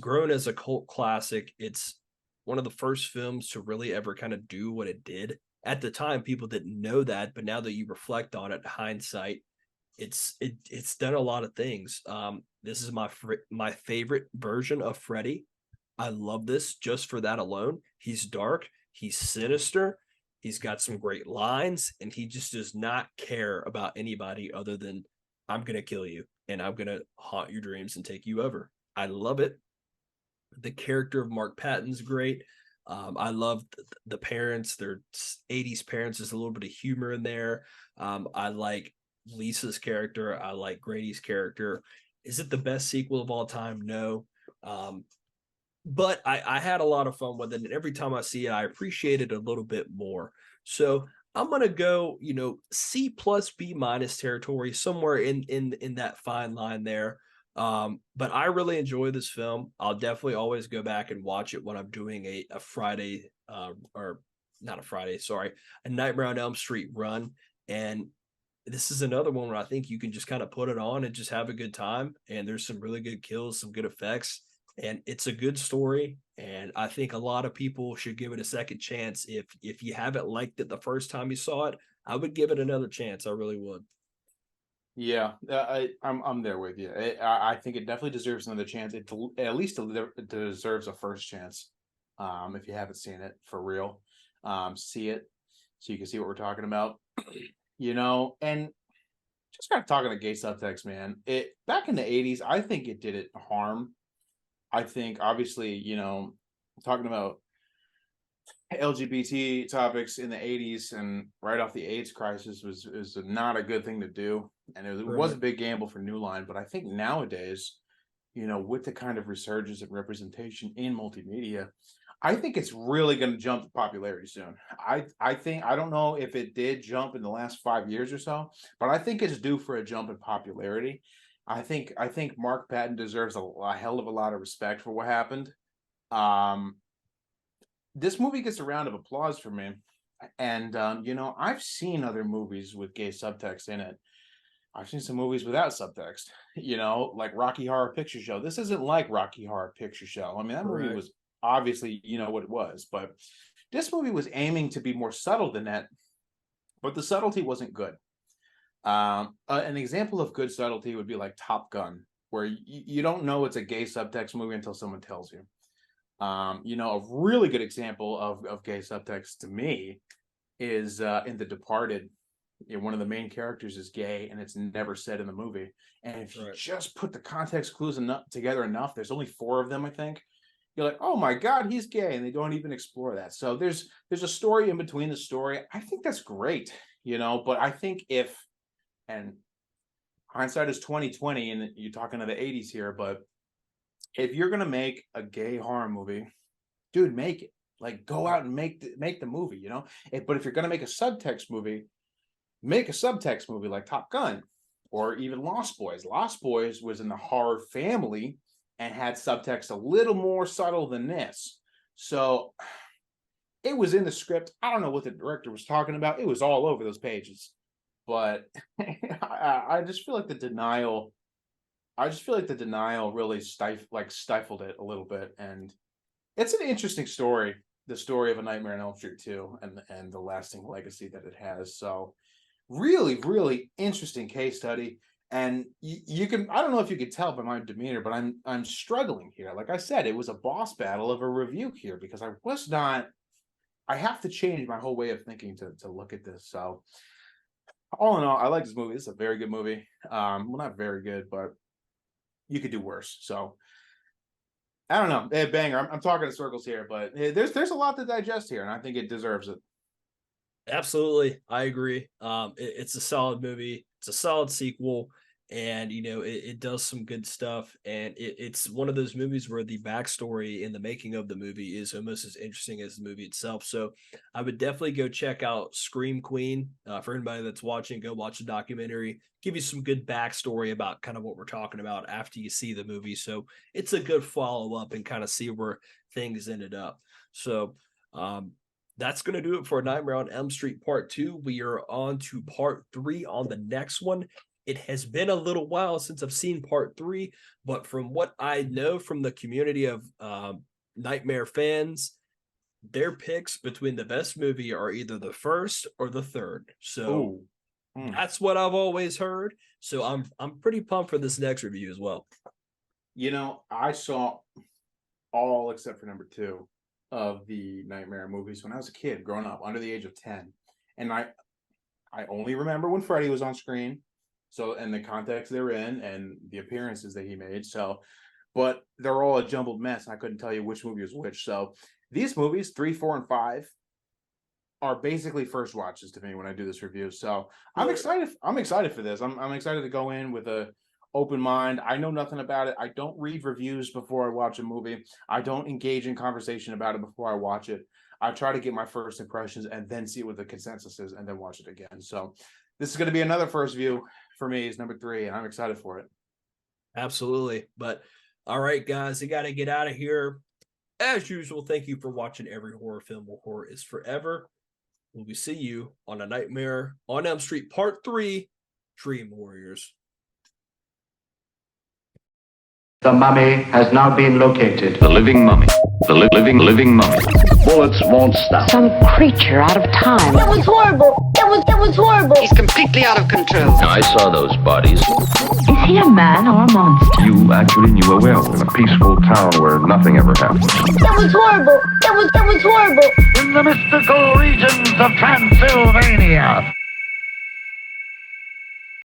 grown as a cult classic. It's one of the first films to really ever kind of do what it did. At the time, people didn't know that, but now that you reflect on it, hindsight, it's done a lot of things. This is my favorite version of Freddy. I love this just for that alone. He's dark, he's sinister, he's got some great lines, and he just does not care about anybody other than I'm gonna kill you and I'm gonna haunt your dreams and take you over. I love it. The character of Mark Patton's great. I love the parents. Their 80s parents. There's a little bit of humor in there. I like Lisa's character. I like Grady's character. Is it the best sequel of all time? No. Um, but I had a lot of fun with it. And every time I see it, I appreciate it a little bit more. So I'm gonna go, C plus B minus territory, somewhere in that fine line there. But I really enjoy this film. I'll definitely always go back and watch it when I'm doing a Friday, or not a Friday, sorry, a Nightmare on Elm Street run. And this is another one where I think you can just kind of put it on and just have a good time. And there's some really good kills, some good effects, and it's a good story. And I think a lot of people should give it a second chance. If you haven't liked it the first time you saw it, I would give it another chance. I really would.
Yeah, I'm there with you. I think it definitely deserves another chance. At least it deserves a first chance. If you haven't seen it for real, see it so you can see what we're talking about. And just kind of talking to gay subtext, man. It back in the '80s, I think it did it harm. I think obviously, talking about LGBT topics in the '80s and right off the AIDS crisis was not a good thing to do, and it was a
Right.
big gamble for New Line. But I think nowadays, with the kind of resurgence and representation in multimedia, I think it's really going to jump to popularity soon. I think I don't know if it did jump in the last 5 years or so, but I think it's due for a jump in popularity. I think Mark Patton deserves a hell of a lot of respect for what happened. Um, this movie gets a round of applause for me. And I've seen other movies with gay subtext in it. I've seen some movies without subtext, like Rocky Horror Picture Show. This isn't like Rocky Horror Picture Show. I mean, that movie
Correct.
was obviously, what it was, but this movie was aiming to be more subtle than that, but the subtlety wasn't good. An example of good subtlety would be like Top Gun, where you don't know it's a gay subtext movie until someone tells you. A really good example of gay subtext to me is in The Departed. One of the main characters is gay, and it's never said in the movie. And if you
Right.
just put the context clues together enough, there's only 4 of them, I think. You're like, oh my god, he's gay, and they don't even explore that. So there's a story in between the story. I think that's great, But I think and hindsight is 2020, and you're talking to the '80s here, but if you're gonna make a gay horror movie, dude, make it. Like, go
Right.
out and make the movie, But if you're gonna make a subtext movie, make a subtext movie like Top Gun or even Lost Boys. Lost Boys was in the horror family and had subtext a little more subtle than this. So it was in the script. I don't know what the director was talking about. It was all over those pages. But I just feel like the denial. I just feel like the denial really stifled it a little bit. And it's an interesting story, the story of A Nightmare on Elm Street 2 and the lasting legacy that it has. So really, really interesting case study. And you can, I don't know if you could tell by my demeanor, but I'm struggling here. Like I said, it was a boss battle of a review here because I have to change my whole way of thinking to look at this. So all in all, I like this movie. This is a very good movie. Well, not very good, but you could do worse. So I don't know. Banger. I'm talking in circles here, but there's a lot to digest here, and I think it deserves it.
Absolutely, I agree. It's a solid movie. It's a solid sequel, and it does some good stuff, and it's one of those movies where the backstory in the making of the movie is almost as interesting as the movie itself. So I would definitely go check out Scream Queen. For anybody that's watching, go watch the documentary, give you some good backstory about kind of what we're talking about after you see the movie. So it's a good follow-up and kind of see where things ended up. So that's going to do it for Nightmare on Elm Street Part 2. We are on to Part 3 on the next one. It has been a little while since I've seen Part 3, but from what I know from the community of Nightmare fans, their picks between the best movie are either the first or the third. So that's what I've always heard. So I'm pretty pumped for this next review as well.
I saw all except for number 2 of the Nightmare movies when I was a kid growing up under the age of 10. And I only remember when Freddy was on screen. So, and the context they're in and the appearances that he made. So, but they're all a jumbled mess. And I couldn't tell you which movie was which. So these movies, 3, 4, and 5 are basically first watches to me when I do this review. So I'm excited. I'm excited for this. I'm excited to go in with a open mind. I know nothing about it. I don't read reviews before I watch a movie. I don't engage in conversation about it before I watch it. I try to get my first impressions and then see what the consensus is and then watch it again. So this is going to be another first view for me, is number 3, and I'm excited for it.
Absolutely. But all right, guys, I got to get out of here. As usual, thank you for watching every horror film where horror is forever. When we see you on A Nightmare on Elm Street Part 3, Dream Warriors.
The mummy has now been located.
The living mummy. The living mummy.
Bullets won't stop.
Some creature out of time.
That was horrible. That was horrible.
He's completely out of control.
I saw those bodies.
Is he a man or a monster?
You actually knew a werewolf in a peaceful town where nothing ever happened.
That was horrible. That was horrible.
In the mystical regions of Transylvania.